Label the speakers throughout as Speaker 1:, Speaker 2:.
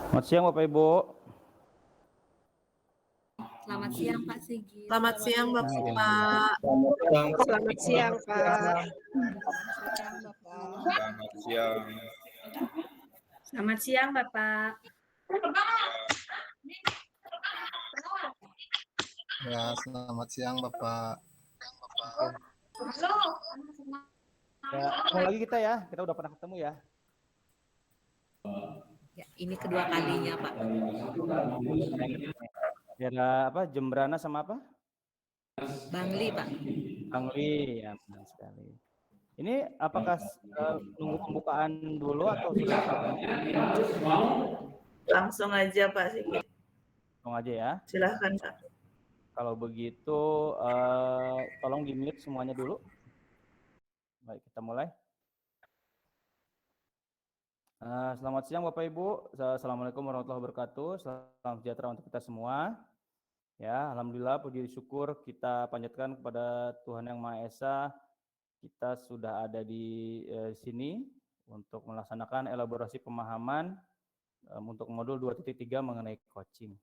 Speaker 1: Selamat siang Bapak Ibu.
Speaker 2: Selamat siang Pak Sigit.
Speaker 3: Selamat siang Bapak.
Speaker 4: Selamat siang, Pak.
Speaker 5: Selamat siang.
Speaker 2: Selamat siang Bapak.
Speaker 6: Ya, selamat siang Bapak.
Speaker 1: Ya, ketemu lagi kita ya. Kita udah pernah ketemu ya.
Speaker 2: Ya, ini kedua kalinya Pak.
Speaker 1: Daerah apa? Jembrana sama apa?
Speaker 2: Bangli Pak.
Speaker 1: Bangli, ya benar sekali. Ini apakah nunggu pembukaan dulu atau sudah?
Speaker 3: Langsung aja Pak Sigit.
Speaker 1: Langsung aja ya.
Speaker 3: Silahkan Pak.
Speaker 1: Kalau begitu tolong di-mute semuanya dulu. Baik, kita mulai. Selamat siang Bapak Ibu. Assalamualaikum warahmatullahi wabarakatuh. Salam sejahtera untuk kita semua. Ya, alhamdulillah puji syukur kita panjatkan kepada Tuhan Yang Maha Esa. Kita sudah ada di sini untuk melaksanakan elaborasi pemahaman untuk modul 2.3 mengenai coaching.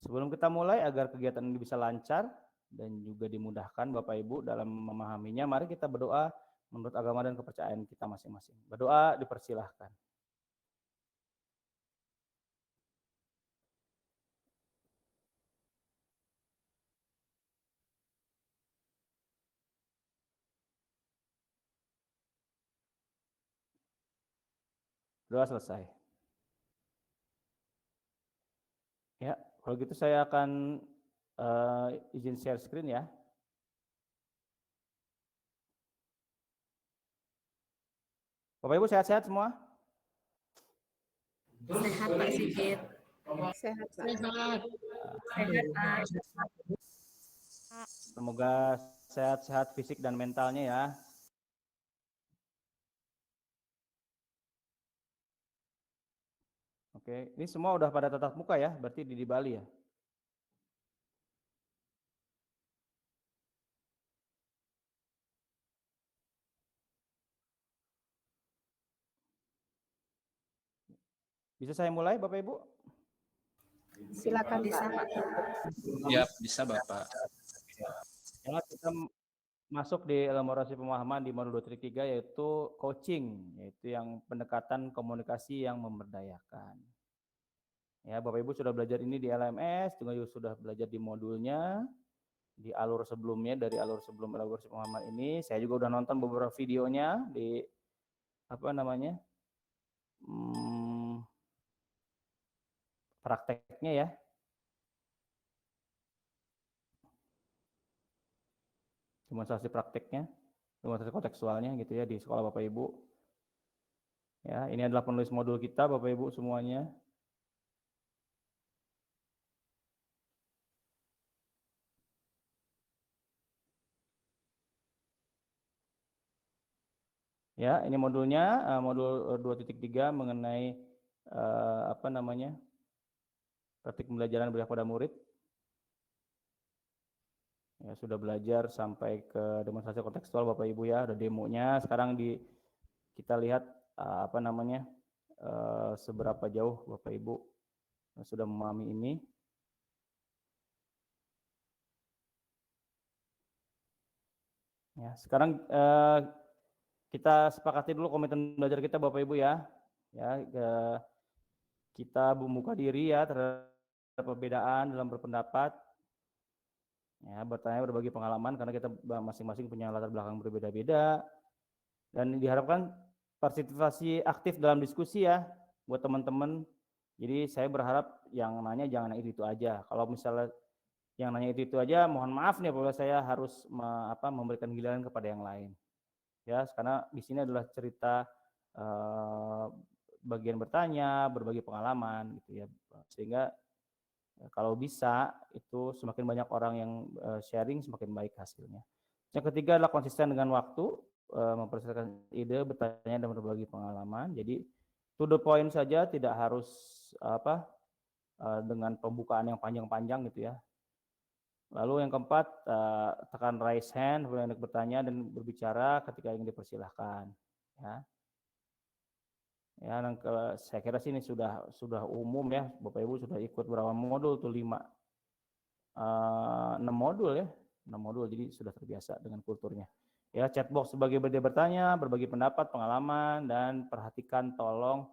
Speaker 1: Sebelum kita mulai, agar kegiatan ini bisa lancar dan juga dimudahkan Bapak Ibu dalam memahaminya, mari kita berdoa menurut agama dan kepercayaan kita masing-masing. Berdoa dipersilahkan. Doa selesai. Ya, kalau gitu saya akan izin share screen ya. Bapak Ibu sehat-sehat semua?
Speaker 2: Sehat Pak Sigit.
Speaker 4: Sehat, Pak.
Speaker 2: Sehat Pak.
Speaker 1: Semoga sehat-sehat fisik dan mentalnya ya. Oke, ini semua udah pada tatap muka ya, berarti di Bali ya. Bisa saya mulai Bapak Ibu?
Speaker 4: Silakan,
Speaker 2: Bisa
Speaker 4: Pak.
Speaker 2: Pak.
Speaker 5: Ya, bisa Bapak.
Speaker 1: Ya, kita masuk di elaborasi pemahaman di modul 2.3 yaitu coaching, yaitu yang pendekatan komunikasi yang memberdayakan. Ya, Bapak Ibu sudah belajar ini di LMS, juga sudah belajar di modulnya, di alur sebelumnya, dari alur sebelum elaborasi pemahaman ini. Saya juga udah nonton beberapa videonya di apa namanya prakteknya ya. Demonstrasi prakteknya, demonstrasi kontekstualnya gitu ya di sekolah Bapak Ibu. Ya, ini adalah penulis modul kita Bapak Ibu semuanya. Ya, ini modulnya, modul 2.3 mengenai apa namanya praktik pembelajaran berpihak pada murid. Ya, sudah belajar sampai ke demonstrasi kontekstual Bapak Ibu ya, ada demonya. Sekarang kita lihat apa namanya seberapa jauh Bapak Ibu sudah memahami ini. Ya, sekarang kita sepakati dulu komitmen belajar kita Bapak Ibu ya. Ya, kita membuka diri ya terhadap perbedaan dalam berpendapat. Ya, bertanya berbagi pengalaman karena kita masing-masing punya latar belakang berbeda-beda dan diharapkan partisipasi aktif dalam diskusi ya buat teman-teman. Jadi saya berharap yang nanya jangan itu aja. Kalau misalnya yang nanya itu aja, mohon maaf nih apabila saya harus memberikan giliran kepada yang lain. Ya, karena di sini adalah cerita bagian bertanya, berbagi pengalaman gitu ya. Sehingga kalau bisa itu semakin banyak orang yang sharing semakin baik hasilnya. Yang ketiga adalah konsisten dengan waktu, mempersiapkan ide, bertanya dan berbagi pengalaman. Jadi to the point saja, tidak harus dengan pembukaan yang panjang-panjang gitu ya. Lalu yang keempat, tekan raise hand untuk bertanya dan berbicara ketika ingin dipersilahkan. Ya. Ya, dan saya kira sini sudah umum ya, Bapak Ibu sudah ikut berapa modul tuh 6 modul ya, 6 modul, jadi sudah terbiasa dengan kulturnya. Ya, chatbox sebagai media bertanya, berbagi pendapat, pengalaman, dan perhatikan tolong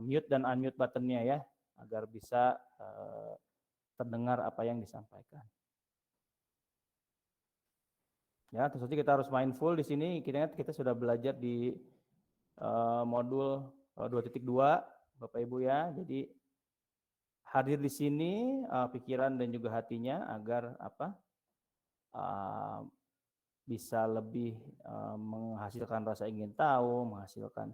Speaker 1: mute dan unmute buttonnya ya, agar bisa terdengar apa yang disampaikan. Ya, tentu saja kita harus mindful di sini. Kita sudah belajar di modul 2.2, Bapak Ibu ya. Jadi hadir di sini pikiran dan juga hatinya agar bisa lebih menghasilkan rasa ingin tahu, menghasilkan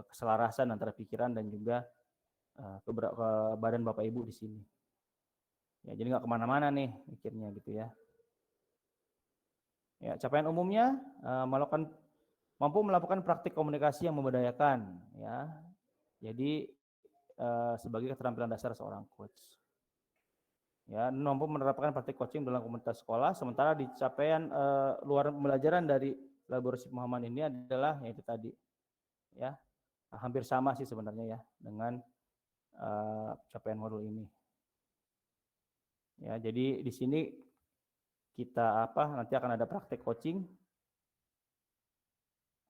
Speaker 1: keselarasan antara pikiran dan juga ke badan Bapak Ibu di sini. Ya, jadi nggak kemana-mana nih mikirnya gitu ya. Ya, capaian umumnya mampu melakukan praktik komunikasi yang memberdayakan ya. Jadi sebagai keterampilan dasar seorang coach. Ya, mampu menerapkan praktik coaching dalam komunitas sekolah, sementara di capaian luar pembelajaran dari laboratorium pemahaman ini adalah yaitu tadi ya, hampir sama sih sebenarnya ya dengan capaian modul ini. Ya, jadi di sini kita nanti akan ada praktek coaching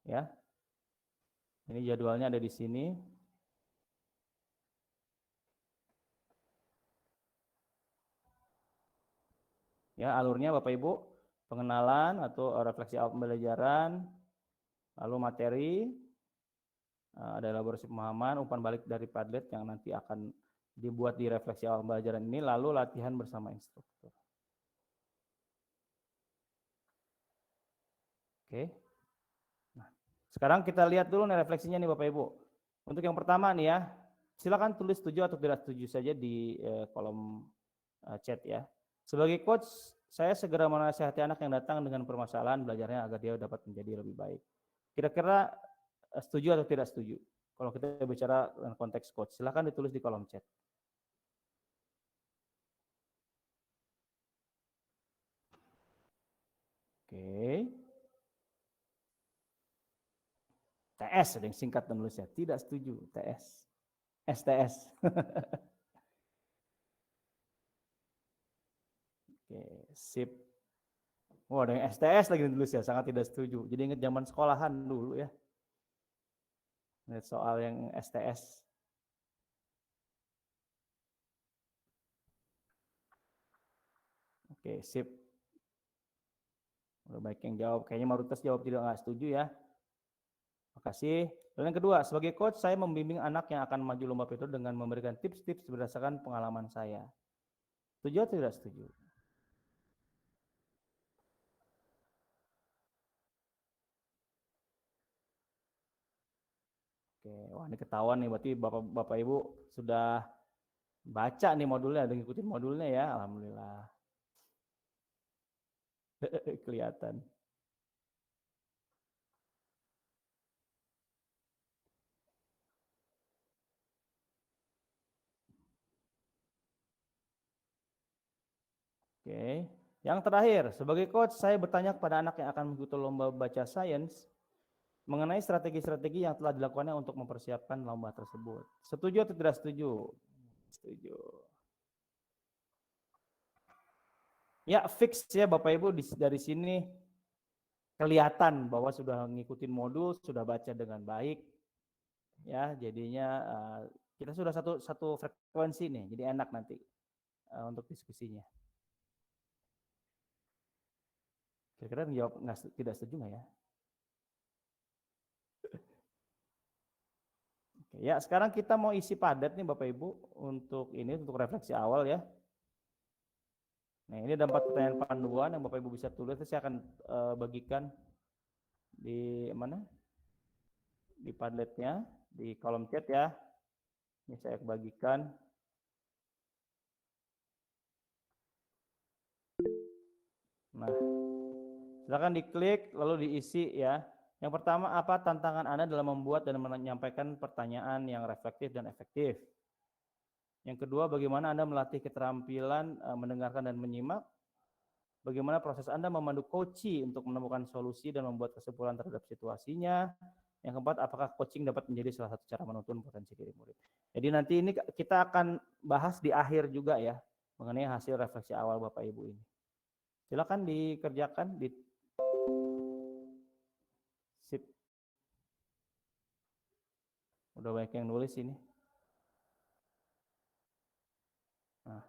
Speaker 1: ya. Ini jadwalnya ada di sini. Ya, alurnya Bapak Ibu, pengenalan atau refleksi awal pembelajaran, lalu materi, ada elaborasi pemahaman, umpan balik dari Padlet yang nanti akan dibuat di refleksi awal pembelajaran ini, lalu latihan bersama instruktur. Oke. Nah, sekarang kita lihat dulu nih refleksinya nih Bapak Ibu. Untuk yang pertama nih ya, silakan tulis setuju atau tidak setuju saja di kolom chat ya. Sebagai coach, saya segera menasihati anak yang datang dengan permasalahan belajarnya agar dia dapat menjadi lebih baik. Kira-kira setuju atau tidak setuju? Kalau kita bicara dalam konteks coach, silakan ditulis di kolom chat. Oke. TS ada yang singkat menulisnya, tidak setuju, TS. STS. Oke, sip. Oh, ada yang STS lagi ditulis ya, sangat tidak setuju. Jadi ingat zaman sekolahan dulu ya. Lihat soal yang STS. Oke, sip. Udah baik yang jawab. Kayaknya Marutas jawab tidak nggak setuju ya. Makasih. Dan yang kedua, sebagai coach saya membimbing anak yang akan maju lomba Pedro dengan memberikan tips-tips berdasarkan pengalaman saya. Setuju atau tidak setuju? Oke, wah ini ketahuan nih, berarti Bapak Ibu sudah baca nih modulnya, udah ngikutin modulnya ya, alhamdulillah. Kelihatan. Oke, yang terakhir, sebagai coach saya bertanya kepada anak yang akan mengikuti lomba baca sains mengenai strategi-strategi yang telah dilakukannya untuk mempersiapkan lomba tersebut. Setuju atau tidak setuju? Setuju. Ya, fix ya Bapak Ibu dari sini kelihatan bahwa sudah ngikutin modul, sudah baca dengan baik. Ya, jadinya kita sudah satu frekuensi nih, jadi enak nanti untuk diskusinya. Kira-kira menjawab tidak setuju nggak ya? Oke, ya sekarang kita mau isi padat nih Bapak Ibu untuk refleksi awal ya. Nah ini ada 4 pertanyaan panduan yang Bapak Ibu bisa tulis. Saya akan bagikan di mana? Di Padletnya, di kolom chat ya. Ini saya bagikan. Nah, silakan diklik lalu diisi ya. Yang pertama, apa tantangan Anda dalam membuat dan menyampaikan pertanyaan yang reflektif dan efektif? Yang kedua, bagaimana Anda melatih keterampilan mendengarkan dan menyimak? Bagaimana proses Anda memandu coachee untuk menemukan solusi dan membuat kesimpulan terhadap situasinya? Yang keempat, apakah coaching dapat menjadi salah satu cara menuntun potensi diri murid. Jadi nanti ini kita akan bahas di akhir juga ya, mengenai hasil refleksi awal Bapak Ibu ini. Silakan dikerjakan di sip. Udah banyak yang nulis ini. Nah.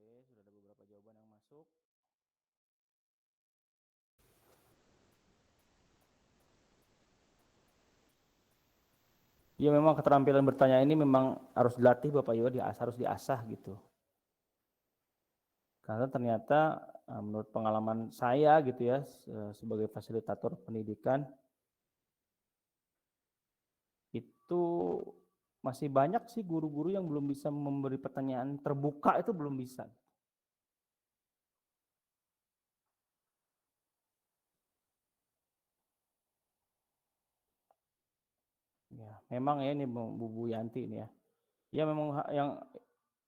Speaker 1: Oke, sudah ada beberapa jawaban yang masuk. Ya memang keterampilan bertanya ini memang harus dilatih Bapak Ibu, harus diasah gitu. Karena ternyata menurut pengalaman saya gitu ya sebagai fasilitator pendidikan itu masih banyak sih guru-guru yang belum bisa memberi pertanyaan terbuka, itu belum bisa. Ya, memang ya ini Bu Yanti ini ya. Ya memang yang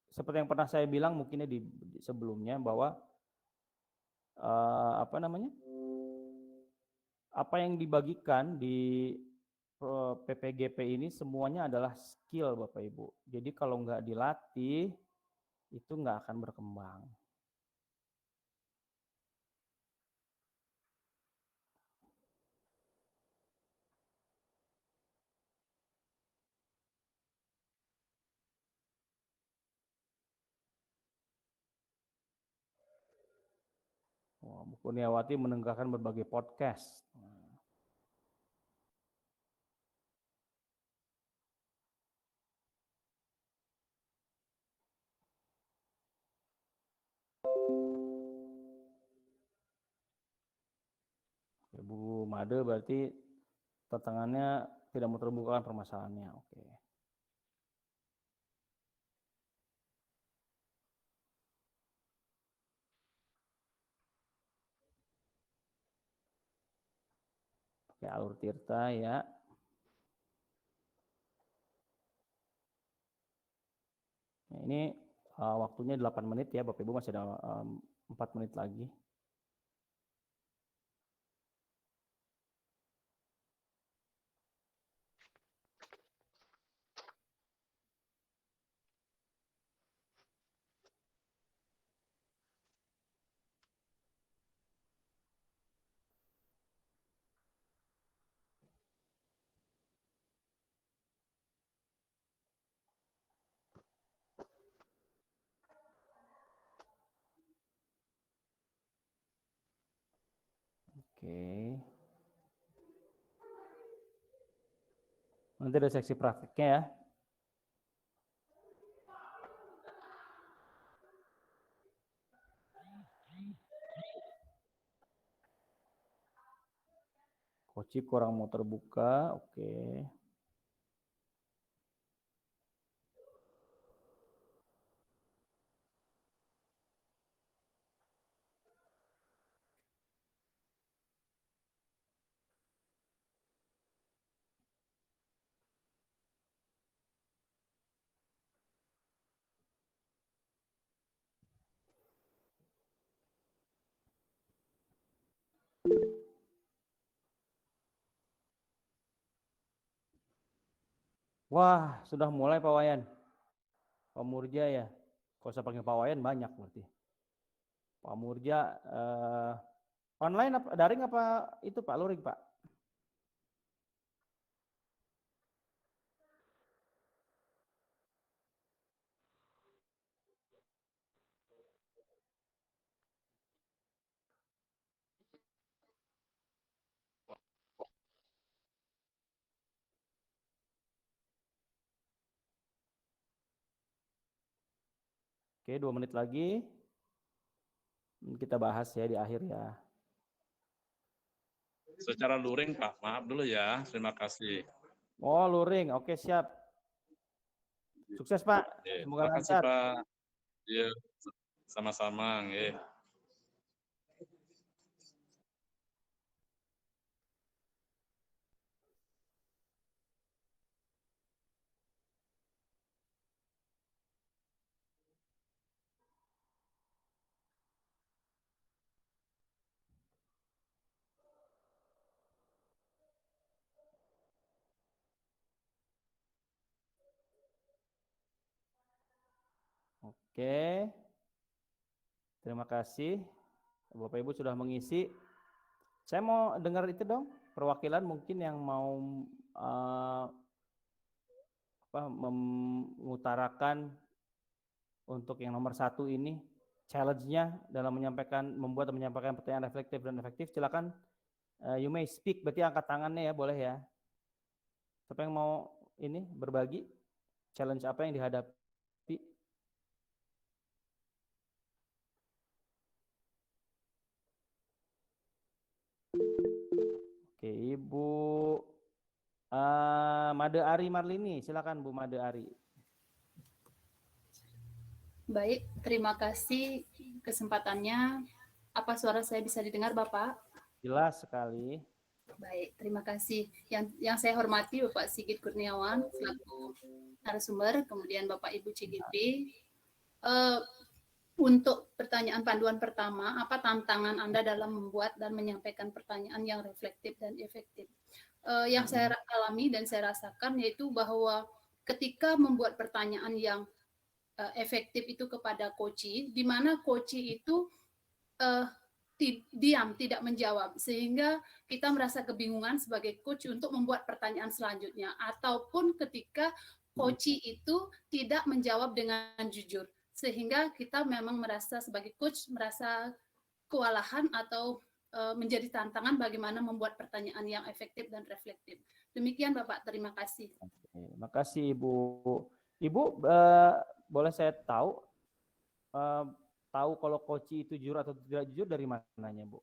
Speaker 1: seperti yang pernah saya bilang mungkinnya di sebelumnya bahwa apa namanya? Apa yang dibagikan di PPGP ini semuanya adalah skill Bapak Ibu. Jadi kalau nggak dilatih itu nggak akan berkembang. Wah, Bu Kurniawati menegakkan berbagai podcast. Bu Made berarti tantangannya tidak mau terbuka permasalahannya. Oke. Oke, Alur Tirta ya. Nah, ini waktunya 8 menit ya Bapak Ibu, masih ada 4 menit lagi. Oke. Nanti ada seksi praktiknya ya. Koci kurang mau terbuka, oke. Wah, sudah mulai Pak Wayan. Pak Murja ya. Kalau usah panggil Pak Wayan banyak berarti. Pak Murja online apa daring apa itu Pak luring Pak? Oke, 2 menit lagi. Kita bahas ya di akhir ya.
Speaker 5: Secara luring Pak, maaf dulu ya. Terima kasih.
Speaker 1: Oh, luring. Oke, siap. Sukses Pak. Semoga
Speaker 5: Terima kasih
Speaker 1: lancar.
Speaker 5: Pak. Iya, sama-sama. Nggih.
Speaker 1: Oke. Terima kasih. Bapak Ibu sudah mengisi. Saya mau dengar itu dong, perwakilan mungkin yang mau mengutarakan untuk yang nomor 1 ini challenge-nya dalam membuat dan menyampaikan pertanyaan reflektif dan efektif. Silakan you may speak, berarti angkat tangannya ya, boleh ya. Siapa yang mau ini berbagi challenge apa yang dihadapi? Oke, Ibu Made Ari Marlini, silakan Bu Made Ari.
Speaker 7: Baik, terima kasih kesempatannya. Apa suara saya bisa didengar, Bapak?
Speaker 1: Jelas sekali.
Speaker 7: Baik, terima kasih. Yang saya hormati Bapak Sigit Kurniawan selaku narasumber, kemudian Bapak Ibu CGP. Untuk pertanyaan panduan pertama, apa tantangan Anda dalam membuat dan menyampaikan pertanyaan yang reflektif dan efektif? Yang saya alami dan saya rasakan yaitu bahwa ketika membuat pertanyaan yang efektif itu kepada coachee, di mana coachee itu diam, tidak menjawab, sehingga kita merasa kebingungan sebagai coach untuk membuat pertanyaan selanjutnya, ataupun ketika coachee itu tidak menjawab dengan jujur, sehingga kita memang merasa sebagai coach merasa kewalahan atau menjadi tantangan bagaimana membuat pertanyaan yang efektif dan reflektif. Demikian Bapak, terima kasih.
Speaker 1: Terima kasih Ibu. Ibu boleh saya tahu kalau coachee itu jujur atau tidak jujur dari mananya, Bu?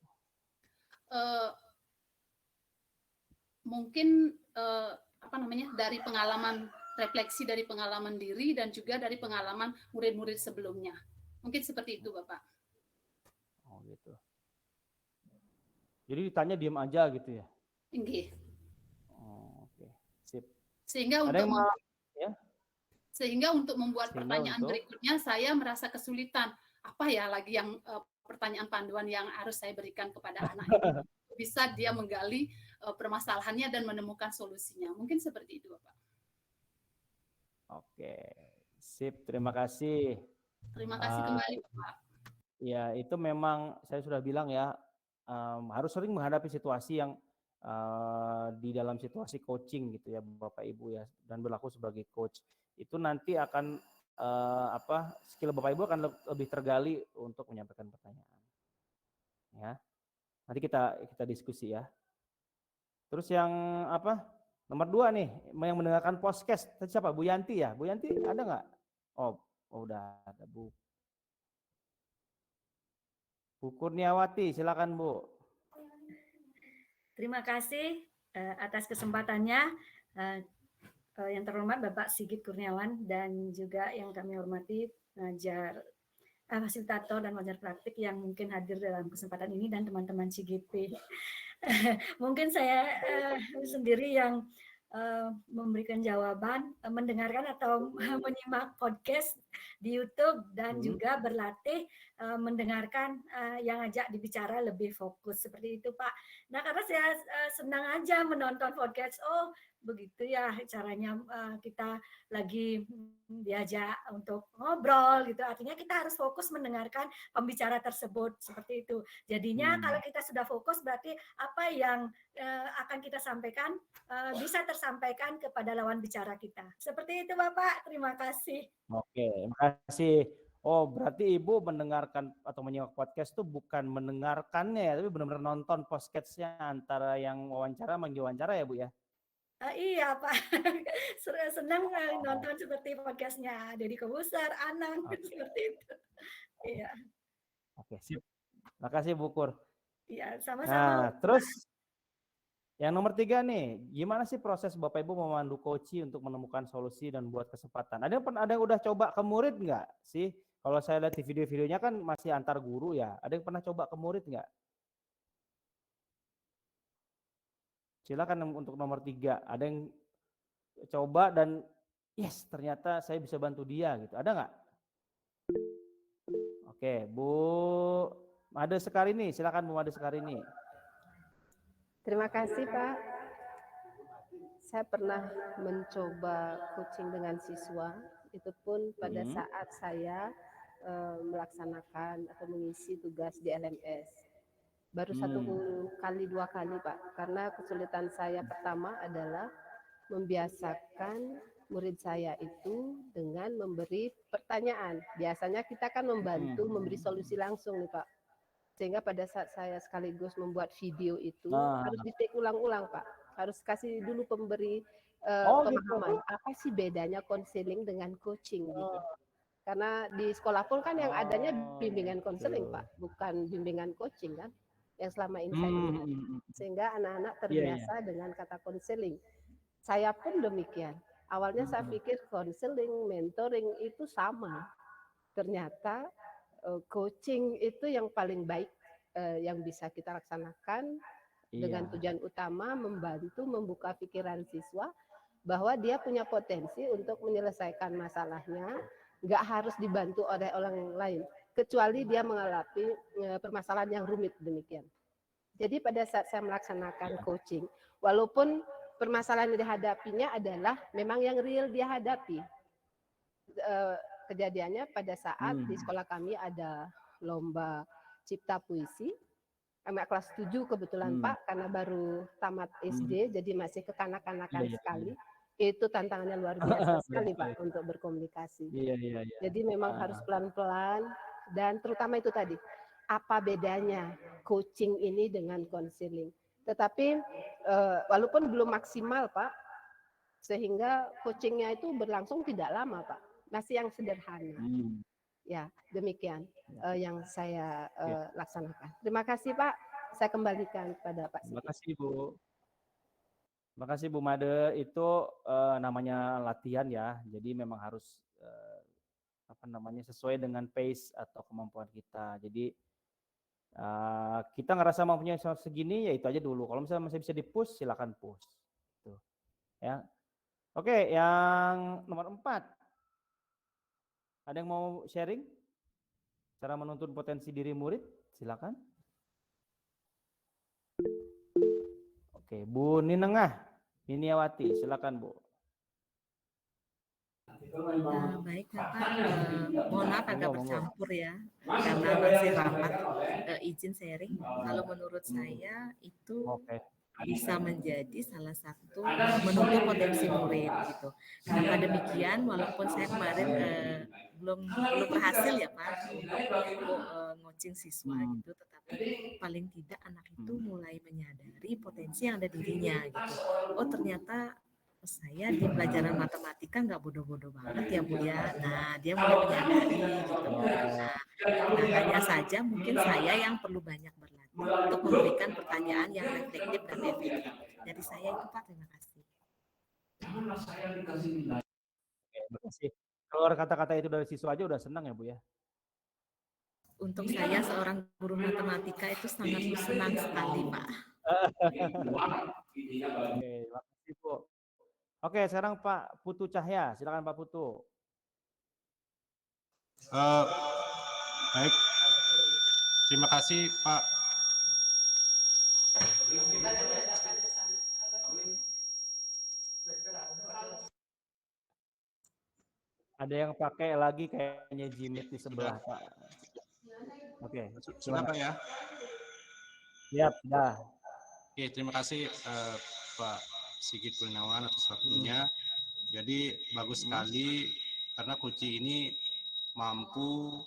Speaker 7: Mungkin dari pengalaman refleksi dari pengalaman diri dan juga dari pengalaman murid-murid sebelumnya. Mungkin seperti itu, Bapak.
Speaker 1: Oh, gitu. Jadi ditanya diam aja gitu ya?
Speaker 7: Nggih.
Speaker 1: Oh, oke. Sip.
Speaker 7: Sehingga untuk membuat pertanyaan berikutnya saya merasa kesulitan. Apa ya lagi yang pertanyaan panduan yang harus saya berikan kepada anak ini? Bisa dia menggali permasalahannya dan menemukan solusinya. Mungkin seperti itu, Bapak.
Speaker 1: Oke. Sip, terima kasih.
Speaker 7: Terima kasih kembali, Bapak.
Speaker 1: Ya, itu memang saya sudah bilang ya, harus sering menghadapi situasi yang di dalam situasi coaching gitu ya Bapak Ibu ya, dan berlaku sebagai coach. Itu nanti akan skill Bapak Ibu akan lebih tergali untuk menyampaikan pertanyaan. Ya. Nanti kita diskusi ya. Terus yang nomor 2 nih, yang mendengarkan podcast siapa? Bu Yanti ya? Bu Yanti ada nggak? Oh udah ada Bu. Bu Kurniawati, silakan Bu.
Speaker 8: Terima kasih atas kesempatannya. Yang terhormat Bapak Sigit Kurniawan dan juga yang kami hormati pengajar fasilitator dan pengajar praktik yang mungkin hadir dalam kesempatan ini dan teman-teman CGP. Mungkin saya sendiri yang memberikan jawaban, mendengarkan atau menyimak podcast di YouTube dan
Speaker 1: Hmm.
Speaker 8: juga berlatih mendengarkan yang ajak dibicara lebih fokus seperti itu Pak. Nah karena saya senang aja menonton podcast. Oh begitu ya caranya kita lagi diajak untuk ngobrol gitu. Artinya kita harus fokus mendengarkan pembicara tersebut seperti itu. Jadinya kalau kita sudah fokus berarti apa yang akan kita sampaikan bisa tersampaikan kepada lawan bicara kita. Seperti itu Bapak. Terima kasih.
Speaker 1: Oke, makasih. Oh, berarti Ibu mendengarkan atau menyimak podcast itu bukan mendengarkannya ya, tapi benar-benar nonton podcastnya antara yang wawancara sama yang diwawancara ya, Bu ya?
Speaker 8: Iya Pak, senang nonton seperti podcastnya Deddy Kobuser, Anang, seperti itu. Iya,
Speaker 1: Oke, sip. Makasih Bu Kur.
Speaker 8: iya sama-sama.
Speaker 1: Nah, terus yang nomor 3 nih, gimana sih proses Bapak Ibu memandu coaching untuk menemukan solusi dan buat kesempatan? Ada yang udah coba ke murid nggak sih? Kalau saya lihat di video-videonya kan masih antar guru ya. Ada yang pernah coba ke murid nggak? Silakan untuk nomor 3. Ada yang coba dan yes ternyata saya bisa bantu dia gitu. Ada nggak? Oke, Bu Made Sekarini, silakan Bu Made Sekarini.
Speaker 4: Terima kasih Pak. Saya pernah mencoba coaching dengan siswa, itu pun pada saat saya melaksanakan atau mengisi tugas di LMS. Baru 1 kali 2 kali Pak, karena kesulitan saya pertama adalah membiasakan murid saya itu dengan memberi pertanyaan. Biasanya kita kan membantu memberi solusi langsung nih Pak. Sehingga pada saat saya sekaligus membuat video itu harus di-take ulang-ulang Pak. Harus kasih dulu pemberi pemahaman. Apa sih bedanya konseling dengan coaching gitu. Karena di sekolah pun kan yang adanya bimbingan konseling Pak, bukan bimbingan coaching kan. Yang selama ini saya lihat. Sehingga anak-anak terbiasa dengan kata konseling. Saya pun demikian. Awalnya saya pikir konseling, mentoring itu sama. Ternyata coaching itu yang paling baik yang bisa kita laksanakan dengan tujuan utama membantu membuka pikiran siswa bahwa dia punya potensi untuk menyelesaikan masalahnya, nggak harus dibantu oleh orang lain, kecuali dia mengalami permasalahan yang rumit demikian. Jadi pada saat saya melaksanakan coaching, walaupun permasalahan yang dihadapinya adalah memang yang real dia hadapi. Kejadiannya pada saat di sekolah kami ada lomba cipta puisi, anak kelas 7 kebetulan Pak, karena baru tamat SD, jadi masih kekanak-kanakan sekali. Itu tantangannya luar biasa sekali Pak untuk berkomunikasi. Jadi memang harus pelan-pelan, dan terutama itu tadi, apa bedanya coaching ini dengan konseling. Tetapi walaupun belum maksimal Pak, sehingga coachingnya itu berlangsung tidak lama Pak, masih yang sederhana. Ya demikian yang saya laksanakan. Terima kasih Pak, saya kembalikan kepada Pak Sigit.
Speaker 1: Terima kasih Bu. Terima kasih Bu Made. Itu namanya latihan ya, jadi memang harus sesuai dengan pace atau kemampuan kita. Jadi kita ngerasa mampunya segini ya itu aja dulu. Kalau misalnya masih bisa di-push, silakan push. Gitu. Ya. Oke, yang nomor 4. Ada yang mau sharing? Cara menuntun potensi diri murid? Silakan. Oke, Bu Ninengah, Niniawati, silakan Bu.
Speaker 2: Baik Bapak, mohon maaf agak bercampur ya, karena masih rapat. Izin sharing, kalau menurut saya itu bisa menjadi salah satu menuntut potensi murid gitu. Kenapa demikian? Walaupun saya kemarin belum berhasil ya Pak untuk ngocing siswa gitu, tetapi paling tidak anak itu mulai menyadari potensi yang ada dirinya gitu. Oh ternyata saya di pelajaran matematika nggak bodoh-bodoh banget ya Bu ya. Nah dia mulai menyadari gitu. Nah hanya saja mungkin saya yang perlu banyak berlatih untuk memberikan pertanyaan yang reflektif dan efektif. Dari saya itu Pak, terima kasih.
Speaker 1: Terima kasih. Keluar kata-kata itu dari siswa aja udah senang ya Bu ya.
Speaker 2: Untuk saya seorang guru matematika itu sangat senang sekali Pak.
Speaker 1: Oke, terima kasih Bu. Oke, sekarang Pak Putu Cahya, silakan Pak Putu.
Speaker 9: Baik, terima kasih Pak.
Speaker 1: Ada yang pakai lagi kayaknya Jimit di sebelah Pak. Oke,
Speaker 9: Sudah Pak ya?
Speaker 1: Siap, sudah.
Speaker 9: Oke, terima kasih Pak Sigit Kurniawan atas waktunya. Jadi bagus sekali karena Koci ini mampu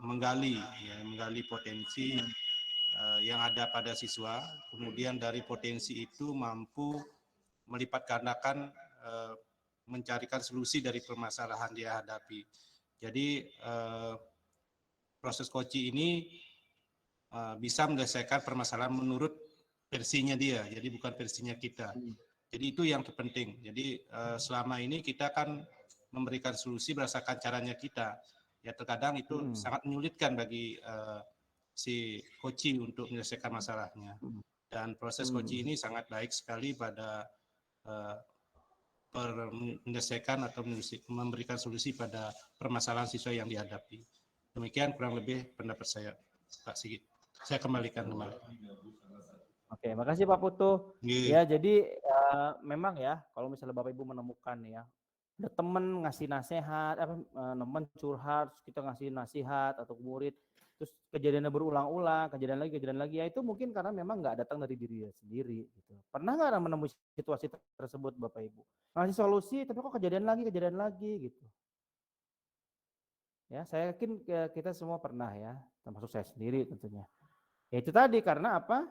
Speaker 9: menggali potensi yang ada pada siswa. Kemudian dari potensi itu mampu melipat gandakan mencarikan solusi dari permasalahan dia hadapi. Jadi proses Koci ini bisa menyelesaikan permasalahan menurut versinya dia, jadi bukan versinya kita. Jadi itu yang terpenting. Jadi selama ini kita kan memberikan solusi berdasarkan caranya kita. Ya terkadang itu sangat menyulitkan bagi si Koci untuk menyelesaikan masalahnya. Dan proses Koci ini sangat baik sekali pada menyelesaikan atau memberikan solusi pada permasalahan siswa yang dihadapi. Demikian kurang lebih pendapat saya, Pak Sigit. Saya kembalikan kembali.
Speaker 1: Oke, makasih Pak Putu. Ya, jadi memang ya, kalau misalnya Bapak Ibu menemukan ya, ada teman ngasih nasihat, teman curhat, kita ngasih nasihat atau murid, terus kejadiannya berulang-ulang, kejadian lagi, ya itu mungkin karena memang nggak datang dari diri sendiri. Gitu. Pernah nggak menemui situasi tersebut Bapak Ibu? Ngasih solusi, tapi kok kejadian lagi, gitu. Ya, saya yakin kita semua pernah ya, termasuk saya sendiri tentunya. Ya itu tadi karena apa?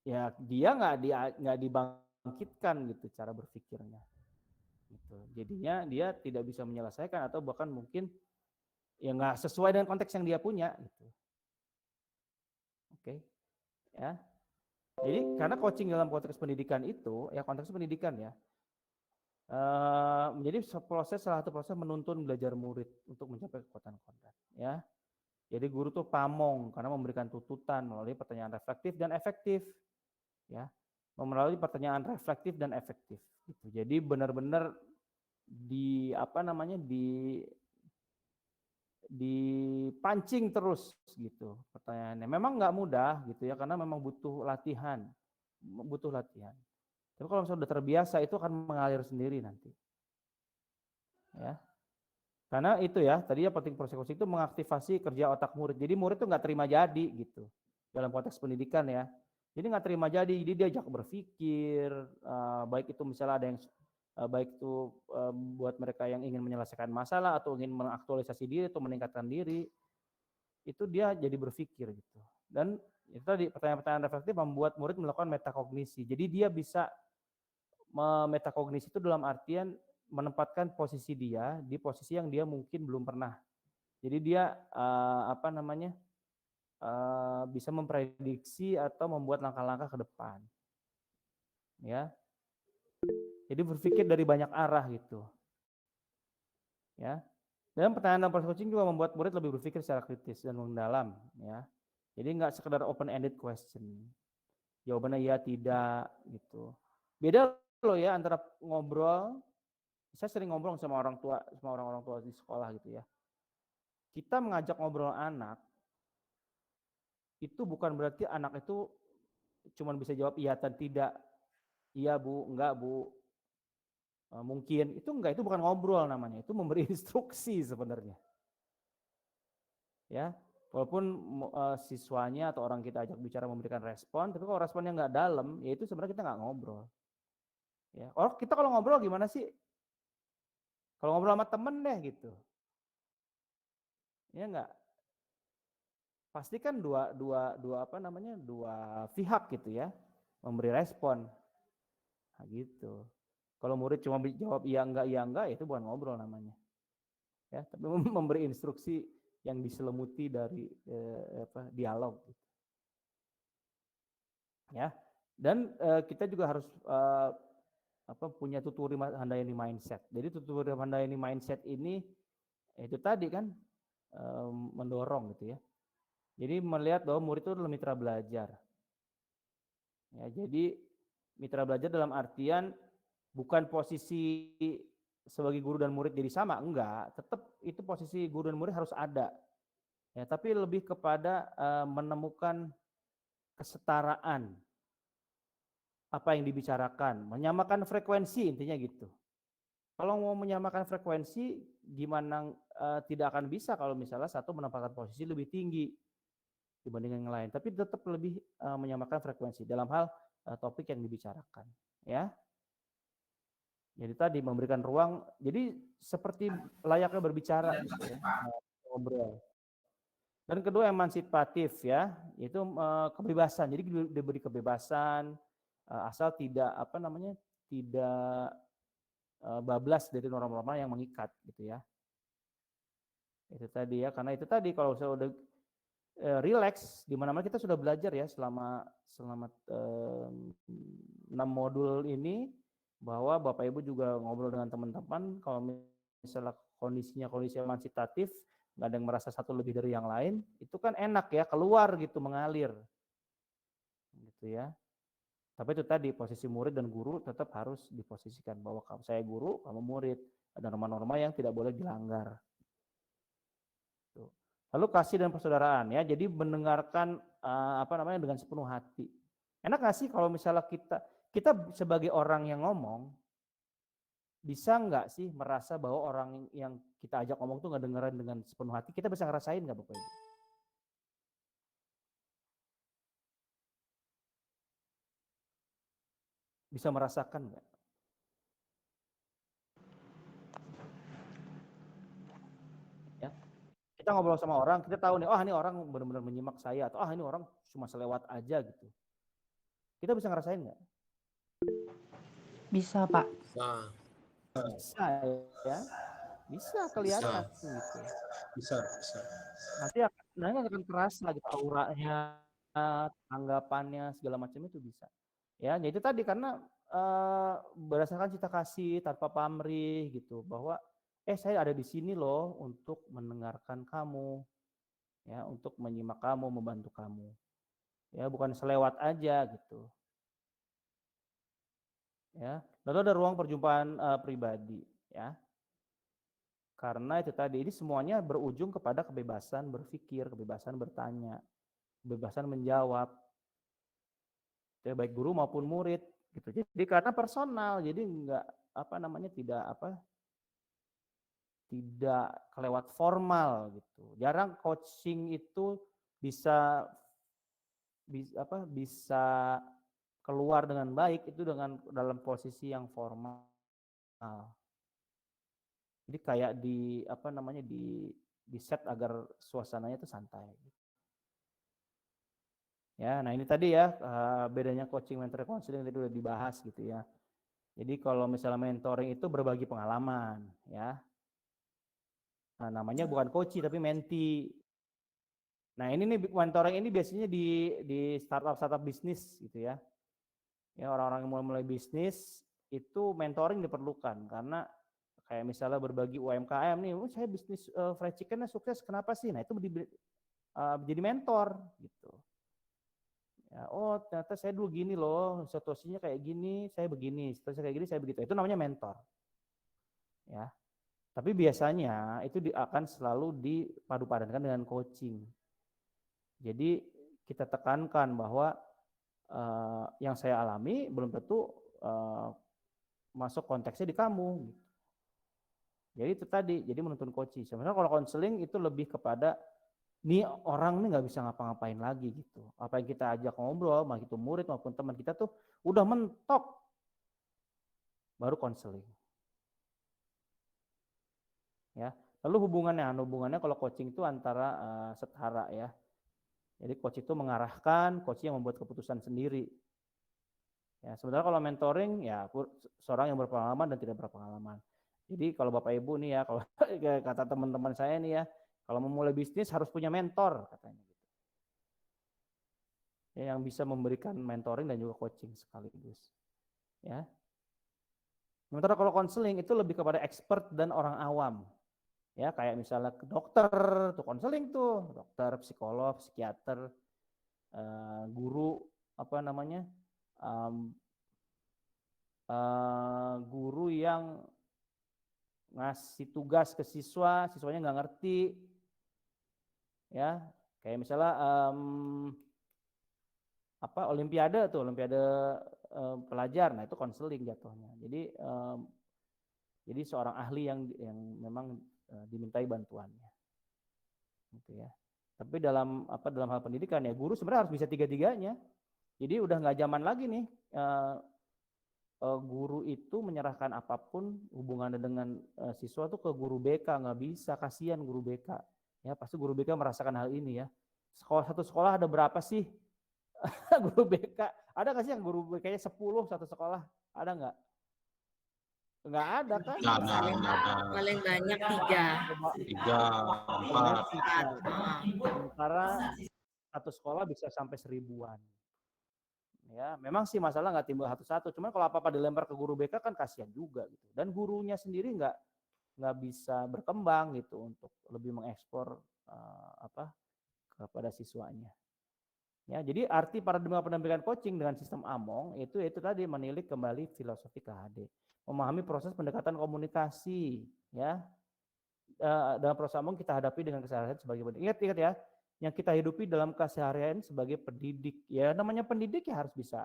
Speaker 1: Ya dia nggak dibangkitkan gitu cara berpikirnya. Gitu. Jadinya dia tidak bisa menyelesaikan atau bahkan mungkin ya nggak sesuai dengan konteks yang dia punya. Gitu. Oke, ya. Jadi karena coaching dalam konteks pendidikan itu, ya konteks pendidikan ya, menjadi salah satu proses menuntun belajar murid untuk mencapai kekuatan kodrat. Ya. Jadi guru tuh pamong karena memberikan tuntutan melalui pertanyaan reflektif dan efektif, ya, melalui pertanyaan reflektif dan efektif. Gitu. Jadi benar-benar dipancing terus gitu pertanyaannya. Memang nggak mudah gitu ya karena memang butuh latihan. Tapi kalau misalnya sudah terbiasa itu akan mengalir sendiri nanti. Ya. Karena itu ya, tadi ya penting proses coaching itu mengaktifasi kerja otak murid. Jadi murid tuh nggak terima jadi gitu dalam konteks pendidikan ya. Jadi nggak terima jadi diajak berpikir, baik itu misalnya ada yang baik itu buat mereka yang ingin menyelesaikan masalah atau ingin mengaktualisasi diri atau meningkatkan diri, itu dia jadi berpikir gitu. Dan itu tadi pertanyaan-pertanyaan reflektif membuat murid melakukan metakognisi. Jadi dia bisa metakognisi itu dalam artian menempatkan posisi dia di posisi yang dia mungkin belum pernah. Jadi dia bisa memprediksi atau membuat langkah-langkah ke depan. Ya. Jadi berpikir dari banyak arah gitu. Ya. Dan pertanyaan dalam proses coaching juga membuat murid lebih berpikir secara kritis dan mendalam, ya. Jadi nggak sekedar open-ended question. Jawabannya ya tidak gitu. Beda loh ya antara ngobrol. Saya sering ngobrol sama orang tua di sekolah gitu ya. Kita mengajak ngobrol anak itu bukan berarti anak itu cuma bisa jawab iya dan tidak. Iya Bu, enggak Bu. Mungkin itu enggak, itu bukan ngobrol namanya, itu memberi instruksi sebenarnya. Ya, walaupun siswanya atau orang kita ajak bicara memberikan respon, tapi kalau responnya nggak dalam, ya itu sebenarnya kita nggak ngobrol. Ya, kita kalau ngobrol gimana sih? Kalau ngobrol sama temen deh gitu, ya nggak. Pasti kan dua pihak gitu ya, memberi respon, nah, gitu. Kalau murid cuma jawab iya enggak, ya itu bukan ngobrol namanya. Ya, tapi memberi instruksi yang diselimuti dari dialog. Ya, dan kita juga harus punya tuturi Handayani mindset. Jadi tuturi Handayani mindset ini itu tadi kan mendorong gitu ya. Jadi melihat bahwa murid itu adalah mitra belajar. Ya, jadi mitra belajar dalam artian bukan posisi sebagai guru dan murid jadi sama, enggak. Tetap itu posisi guru dan murid harus ada. Ya, tapi lebih kepada menemukan kesetaraan apa yang dibicarakan, menyamakan frekuensi intinya gitu. Kalau mau menyamakan frekuensi, gimana tidak akan bisa kalau misalnya satu menempatkan posisi lebih tinggi dibanding yang lain, tapi tetap lebih menyamakan frekuensi dalam hal topik yang dibicarakan, ya. Jadi tadi memberikan ruang, jadi seperti layaknya berbicara gitu ya, ngobrol. Dan kedua emansipatif ya, itu kebebasan. Jadi diberi kebebasan asal tidak apa namanya tidak bablas dari norma-norma yang mengikat gitu ya. Itu tadi ya, karena itu tadi kalau saya udah relax di mana-mana kita sudah belajar ya selama 6 modul ini bahwa Bapak Ibu juga ngobrol dengan teman-teman kalau misalnya kondisinya kondisi emansipatif, nggak ada yang merasa satu lebih dari yang lain, itu kan enak ya, keluar gitu, mengalir. Gitu ya. Tapi itu tadi posisi murid dan guru tetap harus diposisikan bahwa saya guru, kamu murid. Ada norma-norma yang tidak boleh dilanggar. Tuh. Lalu kasih dan persaudaraan ya. Jadi mendengarkan apa namanya dengan sepenuh hati. Enak nggak sih kalau misalnya kita sebagai orang yang ngomong bisa nggak sih merasa bahwa orang yang kita ajak ngomong tuh nggak dengerin dengan sepenuh hati? Kita bisa ngerasain nggak Bapak Ibu? Bisa merasakan nggak? Ya. Kita ngobrol sama orang, kita tahu nih, oh ini orang benar-benar menyimak saya, atau ini orang cuma selewat aja gitu. Kita bisa ngerasain nggak?
Speaker 10: Bisa, Pak.
Speaker 1: Bisa ya. Bisa kelihatan gitu.
Speaker 9: Bisa.
Speaker 1: Nanti akan terasa gitu auranya, tanggapannya segala macam itu bisa. Ya, jadi tadi karena berdasarkan cinta kasih tanpa pamrih gitu bahwa saya ada di sini loh untuk mendengarkan kamu. Ya, untuk menyimak kamu, membantu kamu. Ya, bukan selewat aja gitu. Ya, lalu ada ruang perjumpaan pribadi ya. Karena itu tadi, ini semuanya berujung kepada kebebasan berpikir, kebebasan bertanya, kebebasan menjawab. Ya, baik guru maupun murid gitu. Jadi karena personal, jadi enggak apa namanya tidak kelewat formal gitu. Jarang coaching itu bisa keluar dengan baik itu dengan dalam posisi yang formal. Jadi kayak di set agar suasananya itu santai. Ya, nah ini tadi ya bedanya coaching, mentoring, counseling tadi udah dibahas gitu ya. Jadi kalau misalnya mentoring itu berbagi pengalaman ya. Nah, namanya bukan coaching tapi menti. Nah, ini nih mentoring ini biasanya di startup bisnis gitu ya. Ya, orang-orang yang mulai bisnis itu mentoring diperlukan karena kayak misalnya berbagi UMKM nih, saya bisnis fried chickennya sukses, kenapa sih? Nah itu jadi mentor gitu. Ya, oh ternyata saya dulu gini loh, situasinya kayak gini, saya begini, situasinya kayak gini, saya begitu. Itu namanya mentor. Ya, tapi biasanya itu akan selalu dipadu-padankan dengan coaching. Jadi kita tekankan bahwa yang saya alami belum tentu masuk konteksnya di kamu. Gitu. Jadi itu tadi, jadi menuntun coaching. Sebenarnya kalau konseling itu lebih kepada nih orang nih nggak bisa ngapa-ngapain lagi gitu. Apa yang kita ajak ngobrol, mau itu murid maupun teman kita tuh udah mentok, baru konseling. Ya, lalu hubungannya kalau coaching itu antara setara ya. Jadi coach itu mengarahkan, coach yang membuat keputusan sendiri. Ya, sebenarnya kalau mentoring ya seorang yang berpengalaman dan tidak berpengalaman. Jadi kalau Bapak Ibu nih ya, kalau kata teman-teman saya nih ya, kalau memulai bisnis harus punya mentor katanya gitu. Ya, yang bisa memberikan mentoring dan juga coaching sekaligus. Ya. Sementara kalau konseling itu lebih kepada expert dan orang awam. Ya, kayak misalnya ke dokter, tuh konseling tuh, dokter, psikolog, psikiater, guru guru yang ngasih tugas ke siswa, siswanya nggak ngerti, ya kayak misalnya olimpiade pelajar, nah itu konseling jatuhnya. Jadi seorang ahli yang memang dimintai bantuannya, gitu ya. Tapi dalam hal pendidikan ya guru sebenarnya harus bisa tiga-tiganya. Jadi udah nggak zaman lagi nih guru itu menyerahkan apapun hubungannya dengan siswa tuh ke guru BK, nggak bisa, kasihan guru BK. Ya pasti guru BK merasakan hal ini ya. Satu sekolah ada berapa sih guru BK? Ada nggak sih yang guru BK-nya 10 satu sekolah? Ada nggak? Nggak ada kan?
Speaker 9: Nggak ada.
Speaker 2: Paling banyak 3.
Speaker 9: 3, 4.
Speaker 1: Sementara satu sekolah bisa sampai 1000-an. Ya, memang sih masalah nggak timbul satu-satu. Cuman kalau apa-apa dilempar ke guru BK kan kasihan juga gitu. Dan gurunya sendiri nggak bisa berkembang gitu untuk lebih mengekspor kepada siswanya. Ya, jadi arti paradigma pendampingan coaching dengan sistem AMONG itu tadi menilik kembali filosofi KHD, memahami proses pendekatan komunikasi, ya. Dalam proses AMONG kita hadapi dengan keseharian sebagai pendidik. Ingat ya, yang kita hidupi dalam keseharian sebagai pendidik. Ya, namanya pendidik ya harus bisa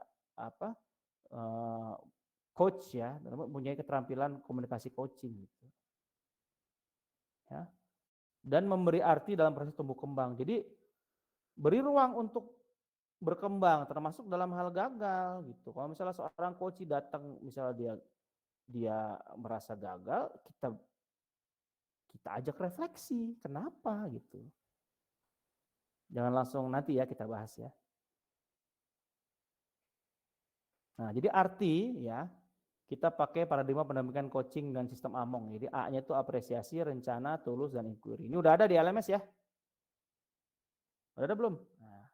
Speaker 1: coach ya, mempunyai keterampilan komunikasi coaching gitu. Ya. Dan memberi arti dalam proses tumbuh kembang. Jadi beri ruang untuk berkembang, termasuk dalam hal gagal gitu. Kalau misalnya seorang coach datang, misalnya dia merasa gagal, kita ajak refleksi, kenapa gitu. Jangan langsung nanti ya kita bahas ya. Nah, jadi arti ya, kita pakai paradigma pendampingan coaching dan sistem AMONG. Jadi A-nya itu apresiasi, rencana, tulus, dan inquiry. Ini udah ada di LMS ya? Udah ada belum? Nah,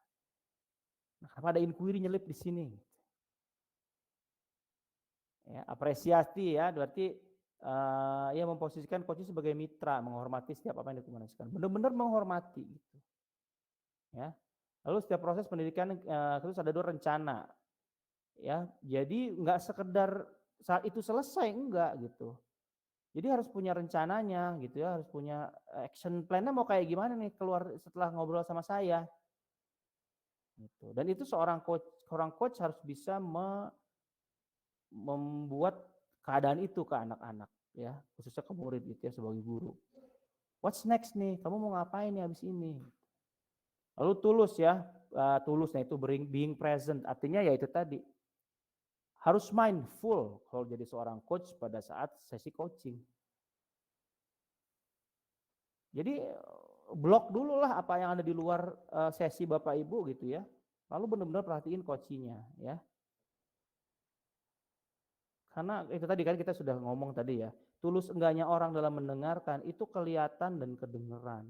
Speaker 1: kenapa ada inquiry nyelip di sini? Ya, apresiasi ya, berarti ia memposisikan coach sebagai mitra, menghormati setiap apa yang dikomunikasikan. Benar-benar menghormati gitu. Ya. Lalu setiap proses pendidikan terus ada 2 rencana. Ya, jadi nggak sekedar saat itu selesai, enggak gitu. Jadi harus punya rencananya gitu ya, harus punya action plan-nya mau kayak gimana nih keluar setelah ngobrol sama saya. Gitu. Dan itu seorang coach harus bisa membuat keadaan itu ke anak-anak ya, khususnya ke murid gitu ya sebagai guru. What's next nih? Kamu mau ngapain nih habis ini? Lalu tulus ya, tulusnya itu being present, artinya ya itu tadi. Harus mindful kalau jadi seorang coach pada saat sesi coaching. Jadi blok dulu lah apa yang ada di luar sesi Bapak Ibu gitu ya. Lalu benar-benar perhatiin coachingnya ya. Karena itu tadi kan kita sudah ngomong tadi ya, tulus enggaknya orang dalam mendengarkan itu kelihatan dan kedengeran.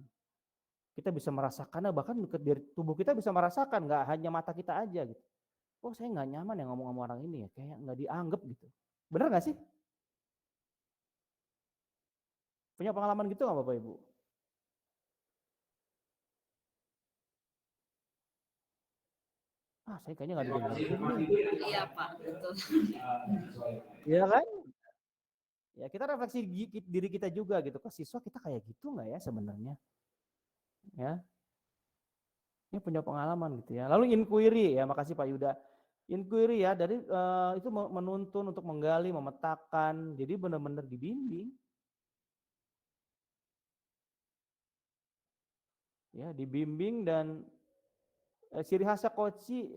Speaker 1: Kita bisa merasakannya, bahkan dari tubuh kita bisa merasakan, nggak hanya mata kita aja gitu. Oh saya nggak nyaman ya ngomong sama orang ini ya, kayak nggak dianggap gitu. Bener nggak sih? Punya pengalaman gitu nggak Bapak Ibu? Saya kayaknya nggak didengerin nih.
Speaker 2: Iya Pak, betul.
Speaker 1: Iya kan? Ya kita refleksi diri kita juga gitu. Ke siswa kita kayak gitu nggak ya sebenarnya? Ya. Ini punya pengalaman gitu ya. Lalu inquiry ya, makasih Pak Yuda. Inquiry ya, dari itu menuntun untuk menggali, memetakan. Jadi benar-benar dibimbing. Ya, dibimbing dan ciri khasnya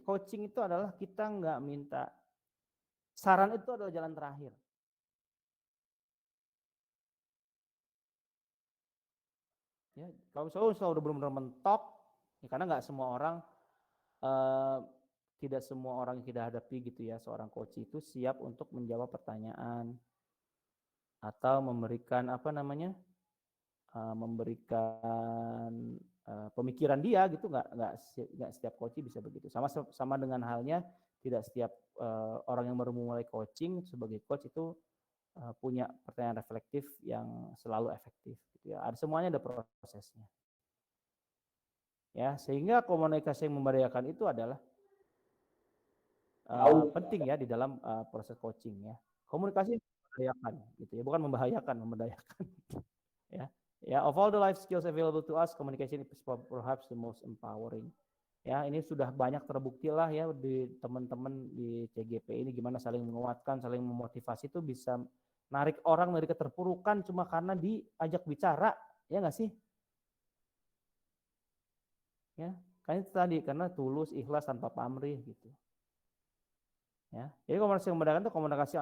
Speaker 1: coaching itu adalah kita nggak minta saran, itu adalah jalan terakhir. Ya, kalau misalnya udah benar-benar mentok, ya karena nggak semua orang, tidak semua orang yang kita hadapi gitu ya, seorang coach itu siap untuk menjawab pertanyaan atau memberikan memberikan pemikiran dia gitu, nggak setiap coach bisa begitu. Sama dengan halnya tidak setiap orang yang baru mulai coaching sebagai coach itu punya pertanyaan reflektif yang selalu efektif gitu ya. Semuanya ada prosesnya. Ya, sehingga komunikasi yang memberdayakan itu adalah penting ya di dalam proses coaching ya. Komunikasi memberdayakan gitu ya, bukan membahayakan, memberdayakan. Ya. Ya, of all the life skills available to us, communication is perhaps the most empowering. Ya, ini sudah banyak terbukti lah ya di teman-teman di CGP ini gimana saling menguatkan, saling memotivasi itu bisa narik orang dari keterpurukan cuma karena diajak bicara, ya nggak sih? Ya, kan itu tadi karena tulus, ikhlas tanpa pamrih gitu. Ya, jadi komunikasi yang membedakan itu komunikasi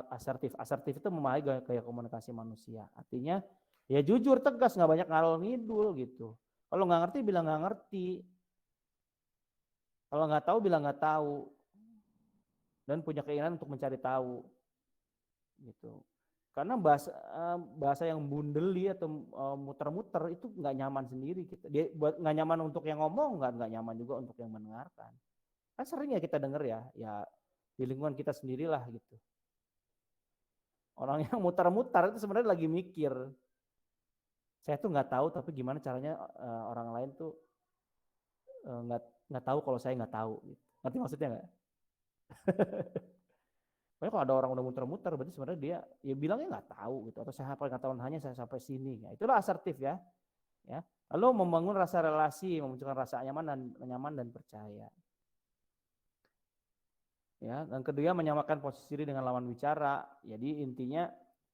Speaker 1: asertif. Asertif itu memahami gaya komunikasi manusia. Artinya ya jujur, tegas, nggak banyak ngalor ngidul gitu. Kalau nggak ngerti bilang nggak ngerti. Kalau nggak tahu bilang nggak tahu. Dan punya keinginan untuk mencari tahu. Gitu. Karena bahasa yang bundeli atau muter-muter itu nggak nyaman sendiri kita. Dia nggak nyaman untuk yang ngomong, nggak nyaman juga untuk yang mendengarkan. Kan sering ya kita dengar ya di lingkungan kita sendirilah gitu. Orang yang muter-muter itu sebenarnya lagi mikir. Saya tuh nggak tahu, tapi gimana caranya orang lain tuh nggak tahu kalau saya nggak tahu. Gitu. Ngerti maksudnya nggak? Pokoknya kalau ada orang udah muter-muter, berarti sebenarnya dia ya bilangnya nggak tahu gitu. Atau saya pengetahuan hanya saya sampai sini. Ya, itulah asertif ya. Ya. Lalu membangun rasa relasi, memunculkan rasa nyaman dan percaya. Ya, dan kedua menyamakan posisi diri dengan lawan bicara. Jadi intinya